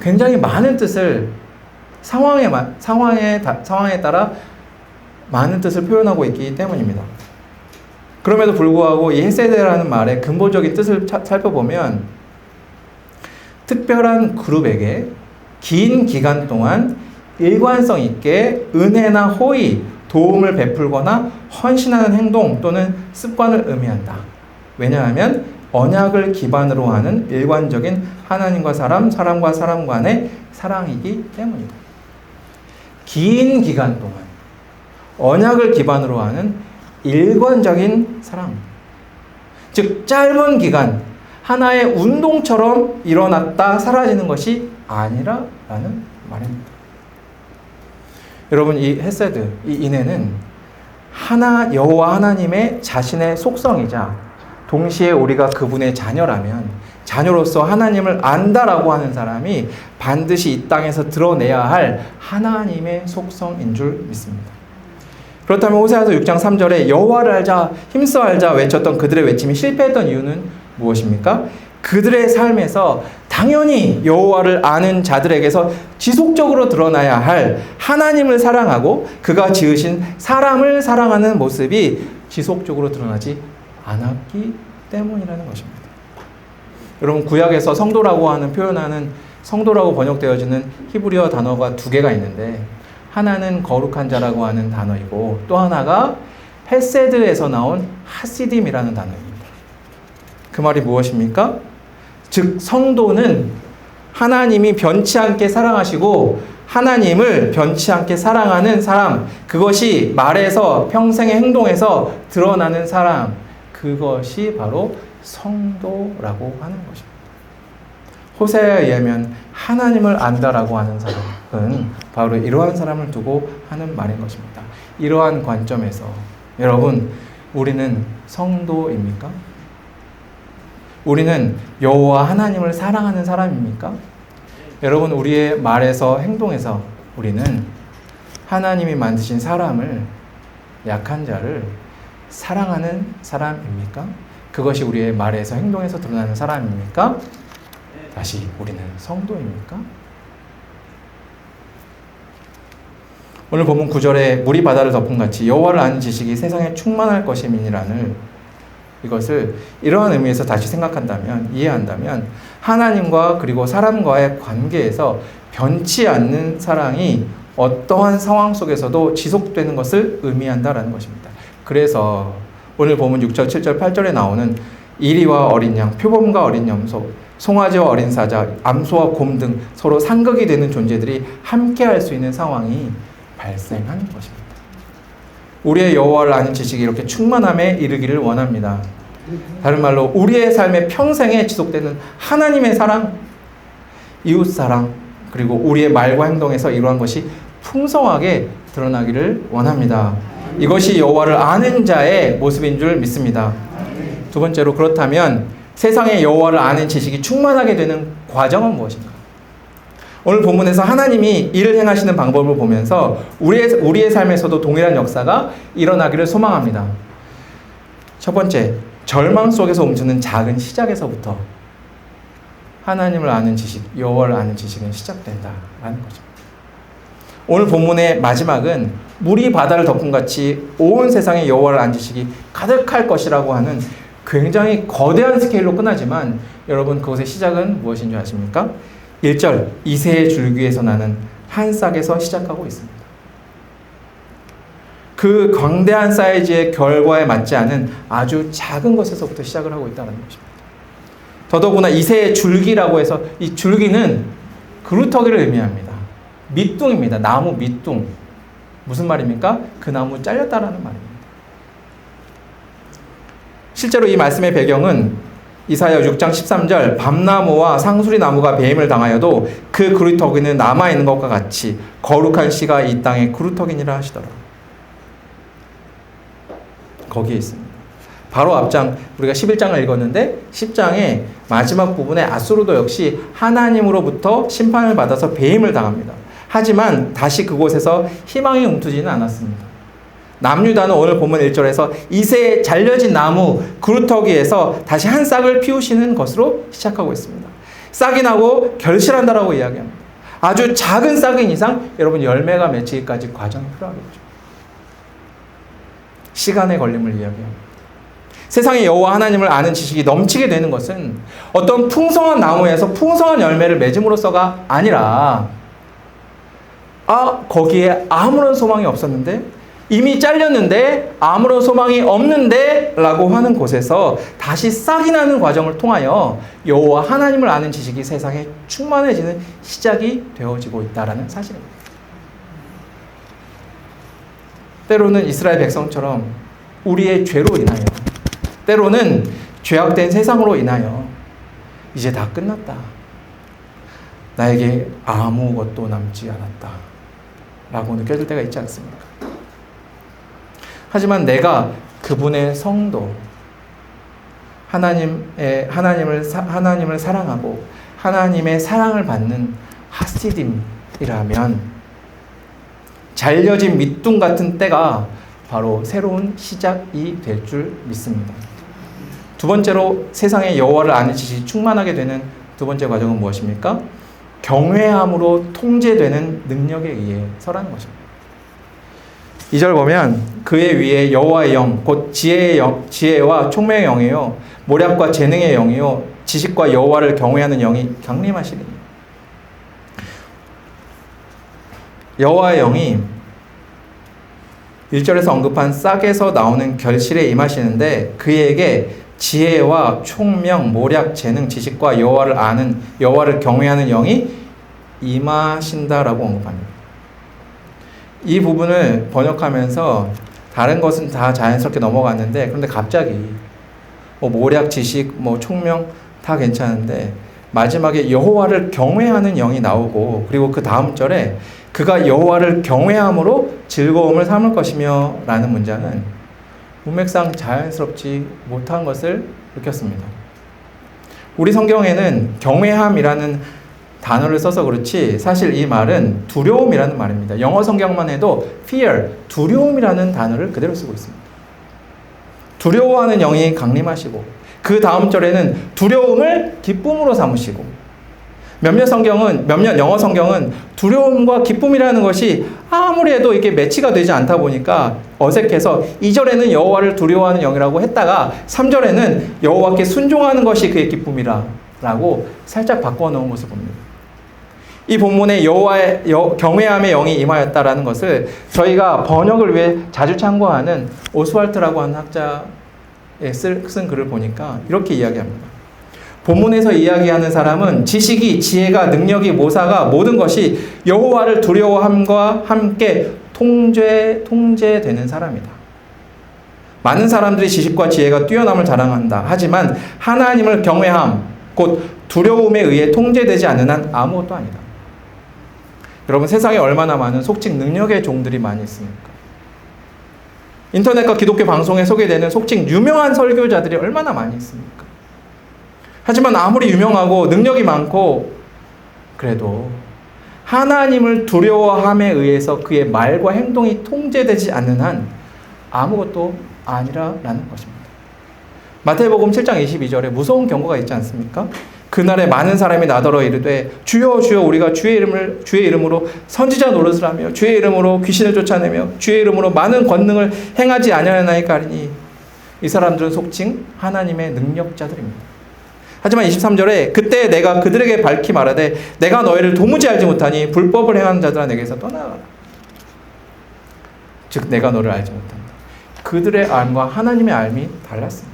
굉장히 많은 뜻을 상황에 따라 많은 뜻을 표현하고 있기 때문입니다. 그럼에도 불구하고 이 헤세드라는 말의 근본적인 뜻을 살펴보면 특별한 그룹에게 긴 기간 동안 일관성 있게 은혜나 호의, 도움을 베풀거나 헌신하는 행동 또는 습관을 의미한다. 왜냐하면 언약을 기반으로 하는 일관적인 하나님과 사람과 사람 간의 사랑이기 때문이다. 긴 기간 동안 언약을 기반으로 하는 일관적인 사랑. 즉 짧은 기간 하나의 운동처럼 일어났다 사라지는 것이 아니라라는 말입니다. 여러분, 이 헤세드, 이 인애는 여호와 하나님의 자신의 속성이자 동시에 우리가 그분의 자녀라면 자녀로서 하나님을 안다라고 하는 사람이 반드시 이 땅에서 드러내야 할 하나님의 속성인 줄 믿습니다. 그렇다면 호세아서 6장 3절에 여호와를 알자, 힘써 알자 외쳤던 그들의 외침이 실패했던 이유는 무엇입니까? 그들의 삶에서 당연히 여호와를 아는 자들에게서 지속적으로 드러나야 할 하나님을 사랑하고 그가 지으신 사람을 사랑하는 모습이 지속적으로 드러나지 않았기 때문이라는 것입니다. 여러분, 구약에서 성도라고 하는 표현하는 성도라고 번역되어지는 히브리어 단어가 두 개가 있는데 하나는 거룩한 자라고 하는 단어이고 또 하나가 헤세드에서 나온 하시딤이라는 단어입니다. 그 말이 무엇입니까? 즉 성도는 하나님이 변치 않게 사랑하시고 하나님을 변치 않게 사랑하는 사람, 그것이 말에서 평생의 행동에서 드러나는 사람, 그것이 바로 성도라고 하는 것입니다. 호세아에 의하면 하나님을 안다라고 하는 사람은 바로 이러한 사람을 두고 하는 말인 것입니다. 이러한 관점에서 여러분, 우리는 성도입니까? 우리는 여호와 하나님을 사랑하는 사람입니까? 여러분, 우리의 말에서 행동에서 우리는 하나님이 만드신 사람을, 약한 자를 사랑하는 사람입니까? 그것이 우리의 말에서 행동에서 드러나는 사람입니까? 다시, 우리는 성도입니까? 오늘 본문 9절에 물이 바다를 덮은 같이 여호와를 아는 지식이 세상에 충만할 것임이니라는 이것을 이러한 의미에서 다시 생각한다면, 이해한다면 하나님과 그리고 사람과의 관계에서 변치 않는 사랑이 어떠한 상황 속에서도 지속되는 것을 의미한다라는 것입니다. 그래서 오늘 본문 6절, 7절, 8절에 나오는 이리와 어린 양, 표범과 어린 염소, 송아지와 어린 사자, 암소와 곰 등 서로 상극이 되는 존재들이 함께 할 수 있는 상황이 발생하는 것입니다. 우리의 여호와를 아는 지식이 이렇게 충만함에 이르기를 원합니다. 다른 말로 우리의 삶의 평생에 지속되는 하나님의 사랑, 이웃 사랑, 그리고 우리의 말과 행동에서 이러한 것이 풍성하게 드러나기를 원합니다. 이것이 여호와를 아는 자의 모습인 줄 믿습니다. 두 번째로, 그렇다면 세상의 여호와를 아는 지식이 충만하게 되는 과정은 무엇인가? 오늘 본문에서 하나님이 일을 행하시는 방법을 보면서 우리의 삶에서도 동일한 역사가 일어나기를 소망합니다. 첫 번째, 절망 속에서 움츠는 작은 시작에서부터 하나님을 아는 지식, 여호와를 아는 지식은 시작된다라는 거죠. 오늘 본문의 마지막은 물이 바다를 덮은 같이 온 세상에 여호와를 아는 지식이 가득할 것이라고 하는 굉장히 거대한 스케일로 끝나지만 여러분, 그것의 시작은 무엇인 줄 아십니까? 1절, 이새의 줄기에서 나는 한 싹에서 시작하고 있습니다. 그 광대한 사이즈의 결과에 맞지 않은 아주 작은 것에서부터 시작을 하고 있다는 것입니다. 더더구나 이새의 줄기라고 해서 이 줄기는 그루터기를 의미합니다. 밑둥입니다. 나무 밑둥. 무슨 말입니까? 그 나무 잘렸다라는 말입니다. 실제로 이 말씀의 배경은 이사야 6장 13절, 밤나무와 상수리 나무가 배임을 당하여도 그 그루터기는 남아있는 것과 같이 거룩한 씨가 이 땅에 그루터기니라 하시더라고요. 거기에 있습니다. 바로 앞장, 우리가 11장을 읽었는데 10장의 마지막 부분에 아수르도 역시 하나님으로부터 심판을 받아서 배임을 당합니다. 하지만 다시 그곳에서 희망이 움트지는 않았습니다. 남유다는 오늘 본문 1절에서 이새에 잘려진 나무 그루터기에서 다시 한 싹을 피우시는 것으로 시작하고 있습니다. 싹이 나고 결실한다라고 이야기합니다. 아주 작은 싹인 이상 여러분, 열매가 맺히기까지 과정이 필요하겠죠. 시간의 걸림을 이야기합니다. 세상에 여호와 하나님을 아는 지식이 넘치게 되는 것은 어떤 풍성한 나무에서 풍성한 열매를 맺음으로써가 아니라 거기에 아무런 소망이 없었는데, 이미 잘렸는데 아무런 소망이 없는데 라고 하는 곳에서 다시 싹이 나는 과정을 통하여 여호와 하나님을 아는 지식이 세상에 충만해지는 시작이 되어지고 있다는 사실입니다. 때로는 이스라엘 백성처럼 우리의 죄로 인하여, 때로는 죄악된 세상으로 인하여 이제 다 끝났다, 나에게 아무것도 남지 않았다, 라고 느껴질 때가 있지 않습니까? 하지만 내가 그분의 성도, 하나님을 사랑하고 하나님의 사랑을 받는 하시딤이라면 잘려진 밑둥 같은 때가 바로 새로운 시작이 될 줄 믿습니다. 두 번째로 세상의 여호와를 아는 지식이 충만하게 되는 두 번째 과정은 무엇입니까? 경외함으로 통제되는 능력에 의해서라는 것입니다. 2절 보면 그의 위에 여호와의 영, 곧 지혜와 총명의 영이요 모략과 재능의 영이요 지식과 여호와를 경외하는 영이 강림하시리니. 여호와의 영이 1절에서 언급한 싹에서 나오는 결실에 임하시는데 그에게 지혜와 총명, 모략, 재능, 지식과 여호와를 경외하는 영이 임하신다라고 언급합니다. 이 부분을 번역하면서 다른 것은 다 자연스럽게 넘어갔는데 그런데 갑자기 모략, 지식, 총명 다 괜찮은데 마지막에 여호와를 경외하는 영이 나오고 그리고 그 다음 절에 그가 여호와를 경외함으로 즐거움을 삼을 것이며 라는 문장은 문맥상 자연스럽지 못한 것을 느꼈습니다. 우리 성경에는 경외함이라는 단어를 써서 그렇지 사실 이 말은 두려움이라는 말입니다. 영어 성경만 해도 fear, 두려움이라는 단어를 그대로 쓰고 있습니다. 두려워하는 영이 강림하시고 그 다음 절에는 두려움을 기쁨으로 삼으시고 몇몇 영어 성경은 두려움과 기쁨이라는 것이 아무리 해도 이게 매치가 되지 않다 보니까 어색해서 2절에는 여호와를 두려워하는 영이라고 했다가 3절에는 여호와께 순종하는 것이 그의 기쁨이라고 살짝 바꿔놓은 것을 봅니다. 이 본문에 여호와의 경외함의 영이 임하였다라는 것을 저희가 번역을 위해 자주 참고하는 오스왈트라고 하는 학자의 쓴 글을 보니까 이렇게 이야기합니다. 본문에서 이야기하는 사람은 지식이, 지혜가, 능력이, 모사가 모든 것이 여호와를 두려워함과 함께 통제되는 사람이다. 많은 사람들이 지식과 지혜가 뛰어남을 자랑한다. 하지만 하나님을 경외함, 곧 두려움에 의해 통제되지 않는 한 아무것도 아니다. 여러분 세상에 얼마나 많은 속칭 능력의 종들이 많이 있습니까? 인터넷과 기독교 방송에 소개되는 속칭 유명한 설교자들이 얼마나 많이 있습니까? 하지만 아무리 유명하고 능력이 많고 그래도 하나님을 두려워함에 의해서 그의 말과 행동이 통제되지 않는 한 아무것도 아니라는 것입니다. 마태복음 7장 22절에 무서운 경고가 있지 않습니까? 그날에 많은 사람이 나더러 이르되 주여 주여 우리가 주의 이름으로 선지자 노릇을 하며 주의 이름으로 귀신을 쫓아내며 주의 이름으로 많은 권능을 행하지 아니하나이까 하리니 이 사람들은 속칭 하나님의 능력자들입니다. 하지만 23절에 그때 내가 그들에게 밝히 말하되 내가 너희를 도무지 알지 못하니 불법을 행하는 자들아 내게서 떠나가라. 즉 내가 너를 알지 못한다. 그들의 알과 하나님의 알이 달랐습니다.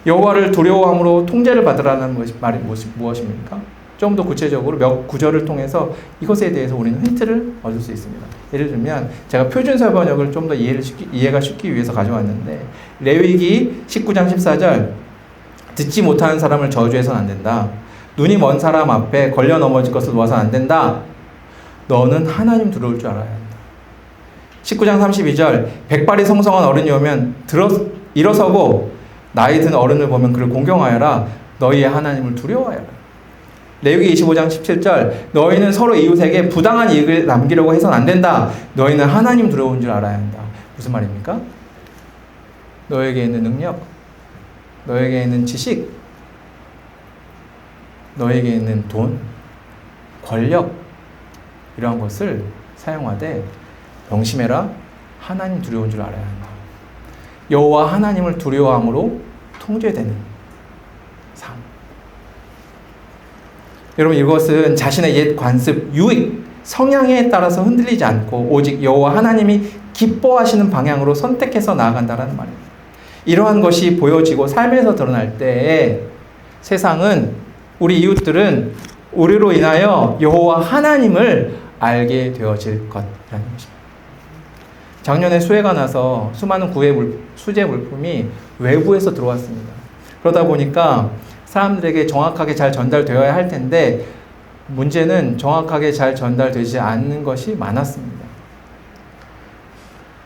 여호와를 두려워함으로 통제를 받으라는 말이 무엇입니까? 좀 더 구체적으로 몇 구절을 통해서 이것에 대해서 우리는 힌트를 얻을 수 있습니다. 예를 들면 제가 표준사 번역을 좀 더 이해가 쉽기 위해서 가져왔는데 레위기 19장 14절 듣지 못하는 사람을 저주해서는 안 된다. 눈이 먼 사람 앞에 걸려 넘어질 것을 놓아서는 안 된다. 너는 하나님 두려울 줄 알아야 한다. 19장 32절 백발이 성성한 어른이 오면 일어서고 나이 든 어른을 보면 그를 공경하여라. 너희의 하나님을 두려워하여라. 레위기 25장 17절 너희는 서로 이웃에게 부당한 이익을 남기려고 해서는 안 된다. 너희는 하나님 두려운 줄 알아야 한다. 무슨 말입니까? 너에게 있는 능력, 너에게 있는 지식, 너에게 있는 돈, 권력 이러한 것을 사용하되 명심해라. 하나님 두려운 줄 알아야 한다. 여호와 하나님을 두려워함으로 통제되는 삶. 여러분 이것은 자신의 옛 관습, 유익, 성향에 따라서 흔들리지 않고 오직 여호와 하나님이 기뻐하시는 방향으로 선택해서 나아간다는 말입니다. 이러한 것이 보여지고 삶에서 드러날 때에 세상은 우리 이웃들은 우리로 인하여 여호와 하나님을 알게 되어질 것이라는 것입니다. 작년에 수해가 나서 수많은 수재 물품이 외부에서 들어왔습니다. 그러다 보니까 사람들에게 정확하게 잘 전달되어야 할 텐데 문제는 정확하게 잘 전달되지 않는 것이 많았습니다.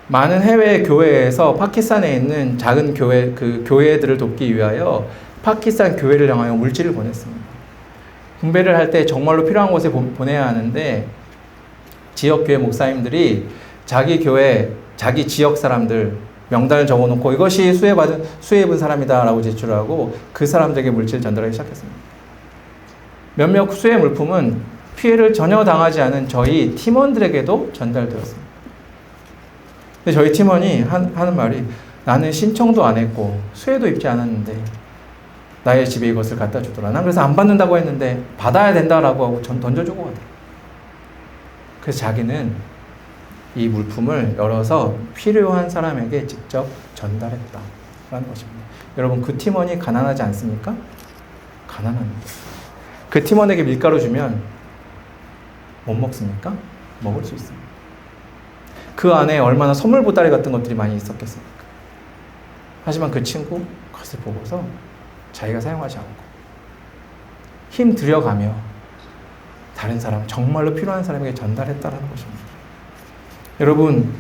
많은 해외 교회에서 파키스탄에 있는 작은 교회들을 돕기 위하여 파키스탄 교회를 향하여 물질을 보냈습니다. 분배를 할 때 정말로 필요한 곳에 보내야 하는데 지역 교회 목사님들이 자기 교회, 자기 지역 사람들 명단을 적어놓고 이것이 수혜 입은 사람이다라고 제출하고 그 사람들에게 물질을 전달하기 시작했습니다. 몇몇 수혜 물품은 피해를 전혀 당하지 않은 저희 팀원들에게도 전달되었습니다. 근데 저희 팀원이 하는 말이 나는 신청도 안 했고 수혜도 입지 않았는데 나의 집에 이것을 갖다 주더라. 난 그래서 안 받는다고 했는데 받아야 된다라고 하고 던져주고 가더라. 그래서 자기는 이 물품을 열어서 필요한 사람에게 직접 전달했다라는 것입니다. 여러분, 그 팀원이 가난하지 않습니까? 가난합니다. 그 팀원에게 밀가루 주면 못 먹습니까? 먹을 수 있습니다. 그 안에 얼마나 선물 보따리 같은 것들이 많이 있었겠습니까? 하지만 그 친구 그것을 보고서 자기가 사용하지 않고 힘 들여가며 다른 사람, 정말로 필요한 사람에게 전달했다라는 것입니다. 여러분,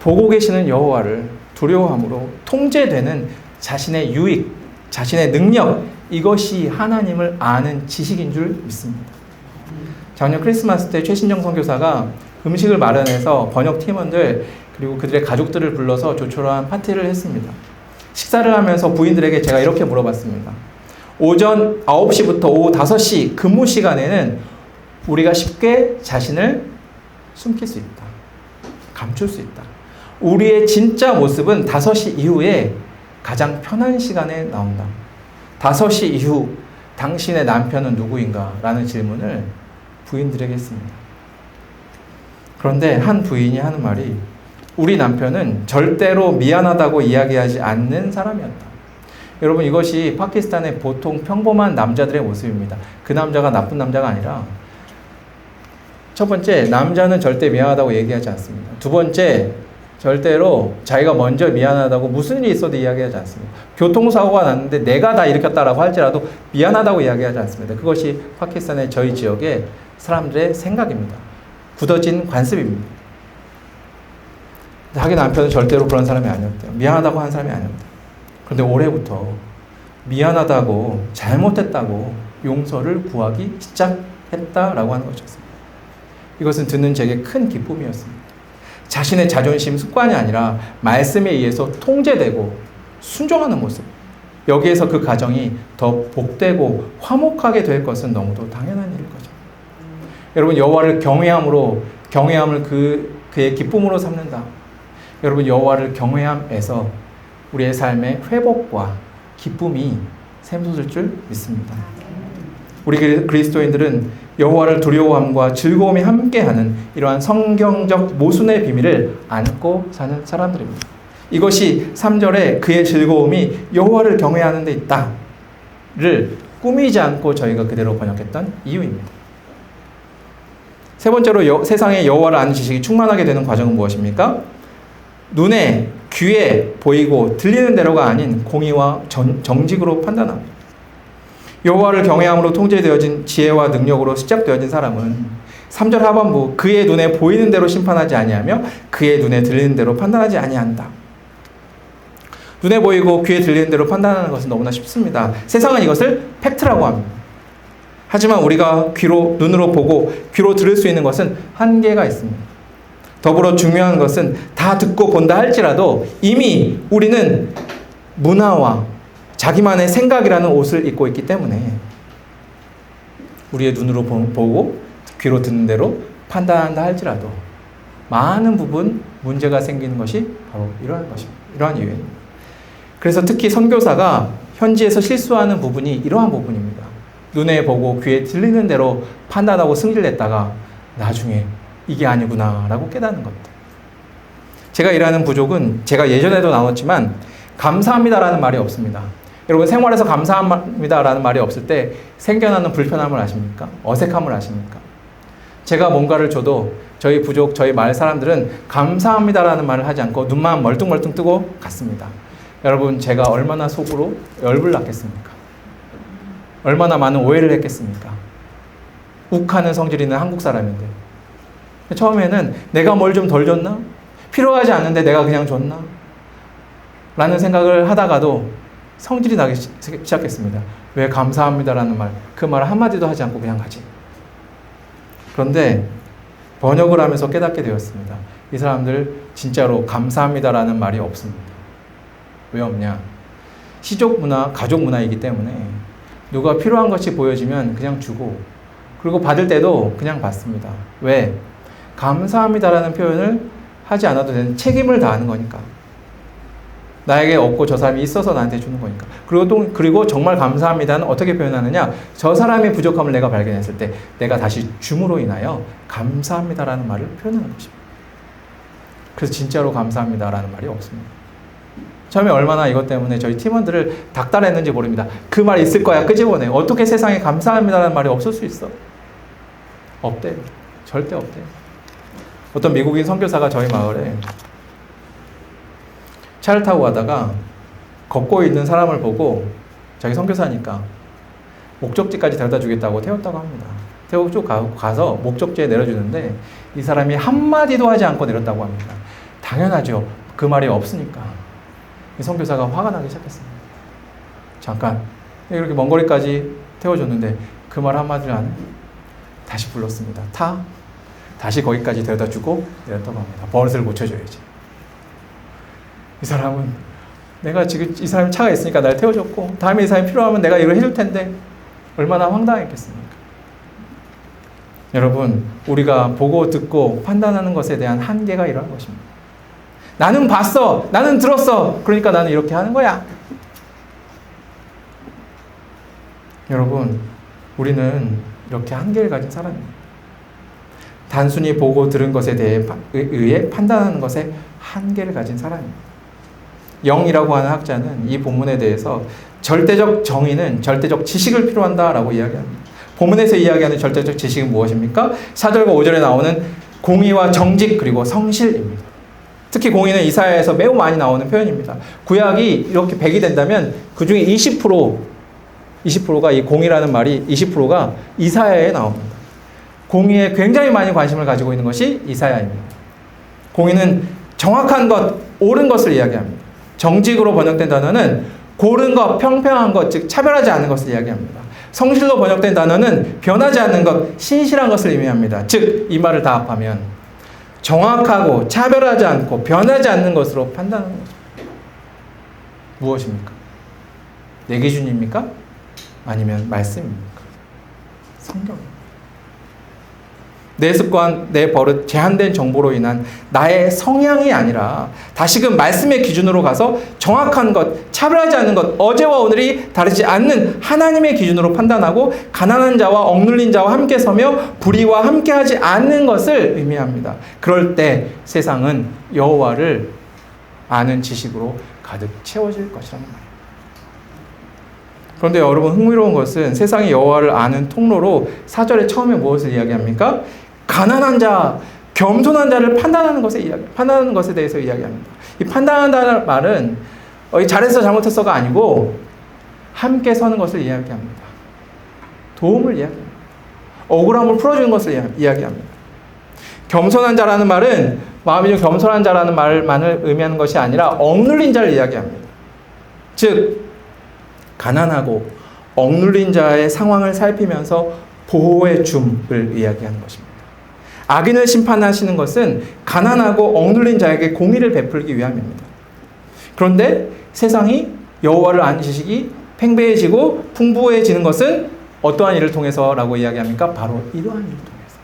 보고 계시는 여호와를 두려워함으로 통제되는 자신의 유익, 자신의 능력, 이것이 하나님을 아는 지식인 줄 믿습니다. 작년 크리스마스 때 최신정 선교사가 음식을 마련해서 번역 팀원들 그리고 그들의 가족들을 불러서 조촐한 파티를 했습니다. 식사를 하면서 부인들에게 제가 이렇게 물어봤습니다. 오전 9시부터 오후 5시 근무 시간에는 우리가 쉽게 자신을 숨길 수 있다. 감출 수 있다. 우리의 진짜 모습은 5시 이후에 가장 편한 시간에 나온다. 5시 이후 당신의 남편은 누구인가? 라는 질문을 부인들에게 했습니다. 그런데 한 부인이 하는 말이 우리 남편은 절대로 미안하다고 이야기하지 않는 사람이었다. 여러분, 이것이 파키스탄의 보통 평범한 남자들의 모습입니다. 그 남자가 나쁜 남자가 아니라 첫 번째, 남자는 절대 미안하다고 얘기하지 않습니다. 두 번째, 절대로 자기가 먼저 미안하다고 무슨 일이 있어도 이야기하지 않습니다. 교통사고가 났는데 내가 다 일으켰다라고 할지라도 미안하다고 이야기하지 않습니다. 그것이 파키스탄의 저희 지역의 사람들의 생각입니다. 굳어진 관습입니다. 자기 남편은 절대로 그런 사람이 아니었대요. 미안하다고 하는 사람이 아니었대요. 그런데 올해부터 미안하다고 잘못했다고 용서를 구하기 시작했다라고 하는 것이었습니다. 이것은 듣는 제게 큰 기쁨이었습니다. 자신의 자존심, 습관이 아니라 말씀에 의해서 통제되고 순종하는 모습. 여기에서 그 가정이 더 복되고 화목하게 될 것은 너무도 당연한 일일 거죠. 여러분, 여호와를 경외함으로 경외함을 그의 기쁨으로 삼는다. 여러분, 여호와를 경외함에서 우리의 삶의 회복과 기쁨이 샘솟을 줄 믿습니다. 우리 그리스도인들은 여호와를 두려워함과 즐거움이 함께하는 이러한 성경적 모순의 비밀을 안고 사는 사람들입니다. 이것이 3절에 그의 즐거움이 여호와를 경외하는 데 있다를 꾸미지 않고 저희가 그대로 번역했던 이유입니다. 세 번째로 세상의 여호와를 아는 지식이 충만하게 되는 과정은 무엇입니까? 눈에, 귀에 보이고 들리는 대로가 아닌 공의와 정직으로 판단합니다. 여호와를 경외함으로 통제되어진 지혜와 능력으로 시작되어진 사람은 3절 하반부 그의 눈에 보이는 대로 심판하지 아니하며 그의 눈에 들리는 대로 판단하지 아니한다. 눈에 보이고 귀에 들리는 대로 판단하는 것은 너무나 쉽습니다. 세상은 이것을 팩트라고 합니다. 하지만 우리가 눈으로 보고 귀로 들을 수 있는 것은 한계가 있습니다. 더불어 중요한 것은 다 듣고 본다 할지라도 이미 우리는 문화와 자기만의 생각이라는 옷을 입고 있기 때문에 우리의 눈으로 보고 귀로 듣는 대로 판단한다 할지라도 많은 부분 문제가 생기는 것이 바로 이러한 이유입니다. 그래서 특히 선교사가 현지에서 실수하는 부분이 이러한 부분입니다. 눈에 보고 귀에 들리는 대로 판단하고 승리를 냈다가 나중에 이게 아니구나 라고 깨닫는 것들. 제가 일하는 부족은 제가 예전에도 나눴지만 감사합니다라는 말이 없습니다. 여러분, 생활에서 감사합니다라는 말이 없을 때 생겨나는 불편함을 아십니까? 어색함을 아십니까? 제가 뭔가를 줘도 저희 부족, 저희 마을 사람들은 감사합니다라는 말을 하지 않고 눈만 멀뚱멀뚱 뜨고 갔습니다. 여러분, 제가 얼마나 속으로 열불 났겠습니까? 얼마나 많은 오해를 했겠습니까? 욱하는 성질이 있는 한국 사람인데 처음에는 내가 뭘 좀 덜 줬나? 필요하지 않는데 내가 그냥 줬나? 라는 생각을 하다가도 성질이 나기 시작했습니다. 왜 감사합니다라는 말, 그 말 한마디도 하지 않고 그냥 가지. 그런데 번역을 하면서 깨닫게 되었습니다. 이 사람들 진짜로 감사합니다라는 말이 없습니다. 왜 없냐? 시족 문화, 가족 문화이기 때문에 누가 필요한 것이 보여지면 그냥 주고, 그리고 받을 때도 그냥 받습니다. 왜? 감사합니다라는 표현을 하지 않아도 되는 책임을 다하는 거니까. 나에게 없고 저 사람이 있어서 나한테 주는 거니까. 그리고 정말 감사합니다는 어떻게 표현하느냐? 저 사람의 부족함을 내가 발견했을 때 내가 다시 줌으로 인하여 감사합니다라는 말을 표현하는 것입니다. 그래서 진짜로 감사합니다라는 말이 없습니다. 처음에 얼마나 이것 때문에 저희 팀원들을 닥달했는지 모릅니다. 그 말 있을 거야 끄집어내. 어떻게 세상에 감사합니다라는 말이 없을 수 있어? 없대요. 절대 없대요. 어떤 미국인 선교사가 저희 마을에 차를 타고 가다가 걷고 있는 사람을 보고 자기 선교사니까 목적지까지 데려다 주겠다고 태웠다고 합니다. 태우고 쭉 가서 목적지에 내려주는데 이 사람이 한마디도 하지 않고 내렸다고 합니다. 당연하죠. 그 말이 없으니까. 이 선교사가 화가 나기 시작했습니다. 잠깐 이렇게 먼 거리까지 태워줬는데 그 말 한마디를 안 다시 불렀습니다. 다시 거기까지 데려다 주고 내렸다고 합니다. 버릇을 고쳐줘야지. 이 사람은 내가 지금 이 사람이 차가 있으니까 날 태워줬고 다음에 이 사람이 필요하면 내가 이걸 해줄 텐데 얼마나 황당했겠습니까? 여러분, 우리가 보고 듣고 판단하는 것에 대한 한계가 이러한 것입니다. 나는 봤어, 나는 들었어, 그러니까 나는 이렇게 하는 거야. 여러분, 우리는 이렇게 한계를 가진 사람입니다. 단순히 보고 들은 것에 의해 판단하는 것에 한계를 가진 사람입니다. 영이라고 하는 학자는 이 본문에 대해서 절대적 정의는 절대적 지식을 필요한다라고 이야기합니다. 본문에서 이야기하는 절대적 지식은 무엇입니까? 4절과 5절에 나오는 공의와 정직 그리고 성실입니다. 특히 공의는 이사야에서 매우 많이 나오는 표현입니다. 구약이 이렇게 100이 된다면 그 중에 20%가 이 공의라는 말이 20%가 이사야에 나옵니다. 공의에 굉장히 많이 관심을 가지고 있는 것이 이사야입니다. 공의는 정확한 것, 옳은 것을 이야기합니다. 정직으로 번역된 단어는 고른 것, 평평한 것, 즉 차별하지 않는 것을 이야기합니다. 성실로 번역된 단어는 변하지 않는 것, 신실한 것을 의미합니다. 즉, 이 말을 다 합하면 정확하고 차별하지 않고 변하지 않는 것으로 판단하는 거죠. 무엇입니까? 내 기준입니까? 아니면 말씀입니까? 성경입니다. 내 습관, 내 버릇, 제한된 정보로 인한 나의 성향이 아니라 다시금 말씀의 기준으로 가서 정확한 것, 차별하지 않는 것, 어제와 오늘이 다르지 않는 하나님의 기준으로 판단하고 가난한 자와 억눌린 자와 함께 서며 불의와 함께하지 않는 것을 의미합니다. 그럴 때 세상은 여호와를 아는 지식으로 가득 채워질 것이라는 말입니다. 그런데 여러분, 흥미로운 것은 세상이 여호와를 아는 통로로 4절에 처음에 무엇을 이야기합니까? 가난한 자, 겸손한 자를 판단하는 것에 대해서 이야기합니다. 이 판단한다는 말은 잘했어 잘못했어가 아니고 함께 서는 것을 이야기합니다. 도움을 이야기합니다. 억울함을 풀어주는 것을 이야기합니다. 겸손한 자라는 말은 마음이 좀 겸손한 자라는 말만을 의미하는 것이 아니라 억눌린 자를 이야기합니다. 즉 가난하고 억눌린 자의 상황을 살피면서 보호해 줌을 이야기하는 것입니다. 악인을 심판하시는 것은 가난하고 억눌린 자에게 공의를 베풀기 위함입니다. 그런데 세상이 여호와를 아는 지식이 팽배해지고 풍부해지는 것은 어떠한 일을 통해서라고 이야기합니까? 바로 이러한 일을 통해서.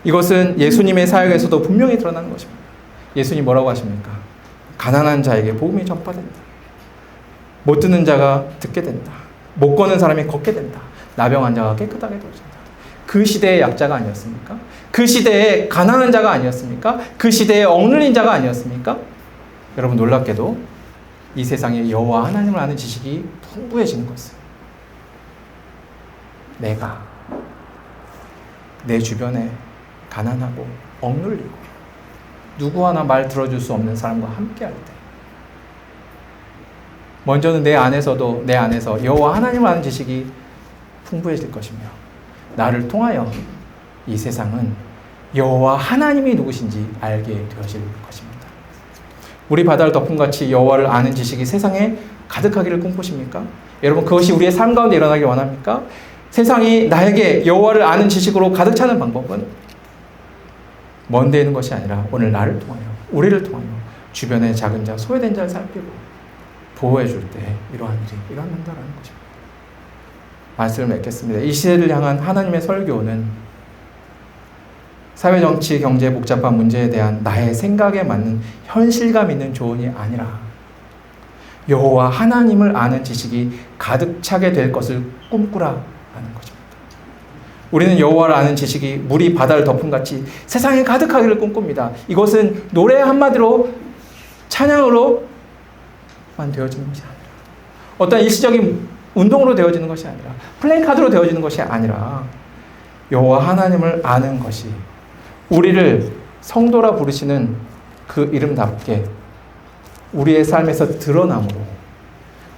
이것은 예수님의 사역에서도 분명히 드러나는 것입니다. 예수님 뭐라고 하십니까? 가난한 자에게 복음이 전파된다. 못 듣는 자가 듣게 된다. 못 걷는 사람이 걷게 된다. 나병한 자가 깨끗하게 되어진다. 그 시대의 약자가 아니었습니까? 그 시대의 가난한 자가 아니었습니까? 그 시대의 억눌린 자가 아니었습니까? 여러분, 놀랍게도 이 세상에 여호와 하나님을 아는 지식이 풍부해지는 것은 내가 내 주변에 가난하고 억눌리고 누구 하나 말 들어줄 수 없는 사람과 함께할 때, 먼저는 내 안에서 여호와 하나님을 아는 지식이 풍부해질 것이며 나를 통하여 이 세상은 여호와 하나님이 누구신지 알게 되어질 것입니다. 우리 바다를 덮은 같이 여호와를 아는 지식이 세상에 가득하기를 꿈꾸십니까? 여러분, 그것이 우리의 삶 가운데 일어나길 원합니까? 세상이 나에게 여호와를 아는 지식으로 가득 차는 방법은 먼 데 있는 것이 아니라 오늘 나를 통하여, 우리를 통하여 주변의 작은 자, 소외된 자를 살피고 보호해 줄 때 이러한 일이 일어난다라는 것입니다. 말씀을 맺겠습니다. 이 시대를 향한 하나님의 설교는 사회, 정치, 경제 복잡한 문제에 대한 나의 생각에 맞는 현실감 있는 조언이 아니라 여호와 하나님을 아는 지식이 가득 차게 될 것을 꿈꾸라라는 것입니다. 우리는 여호와를 아는 지식이 물이 바다를 덮은 같이 세상에 가득하기를 꿈꿉니다. 이것은 노래 한마디로 찬양으로만 되어지는 것이 아니라 어떤 일시적인 운동으로 되어지는 것이 아니라 플래카드로 되어지는 것이 아니라 여호와 하나님을 아는 것이 우리를 성도라 부르시는 그 이름답게 우리의 삶에서 드러남으로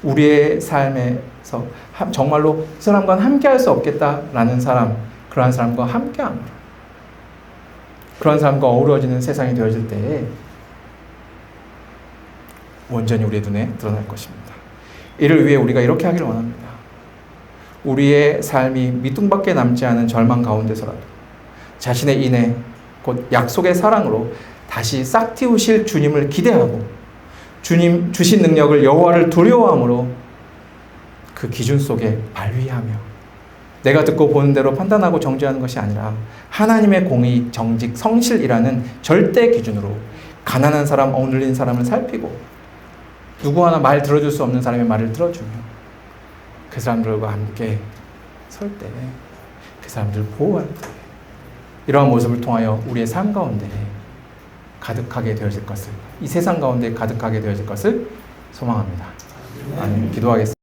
우리의 삶에서 정말로 이 사람과는 함께할 수 없겠다라는 사람, 그러한 사람과 함께함으로 그런 사람과 어우러지는 세상이 되어질 때에 온전히 우리의 눈에 드러날 것입니다. 이를 위해 우리가 이렇게 하기를 원합니다. 우리의 삶이 밑둥밖에 남지 않은 절망 가운데서라도 자신의 인애 곧 약속의 사랑으로 다시 싹 틔우실 주님을 기대하고 주님 주신 능력을 여호와를 두려워함으로 그 기준 속에 발휘하며 내가 듣고 보는 대로 판단하고 정죄하는 것이 아니라 하나님의 공의, 정직, 성실이라는 절대 기준으로 가난한 사람, 억눌린 사람을 살피고 누구 하나 말 들어줄 수 없는 사람의 말을 들어주며 그 사람들과 함께 설 때, 그 사람들을 보호할 때 이러한 모습을 통하여 우리의 삶 가운데 가득하게 되어질 것을, 이 세상 가운데 가득하게 되어질 것을 소망합니다. 아멘. 기도하겠습니다.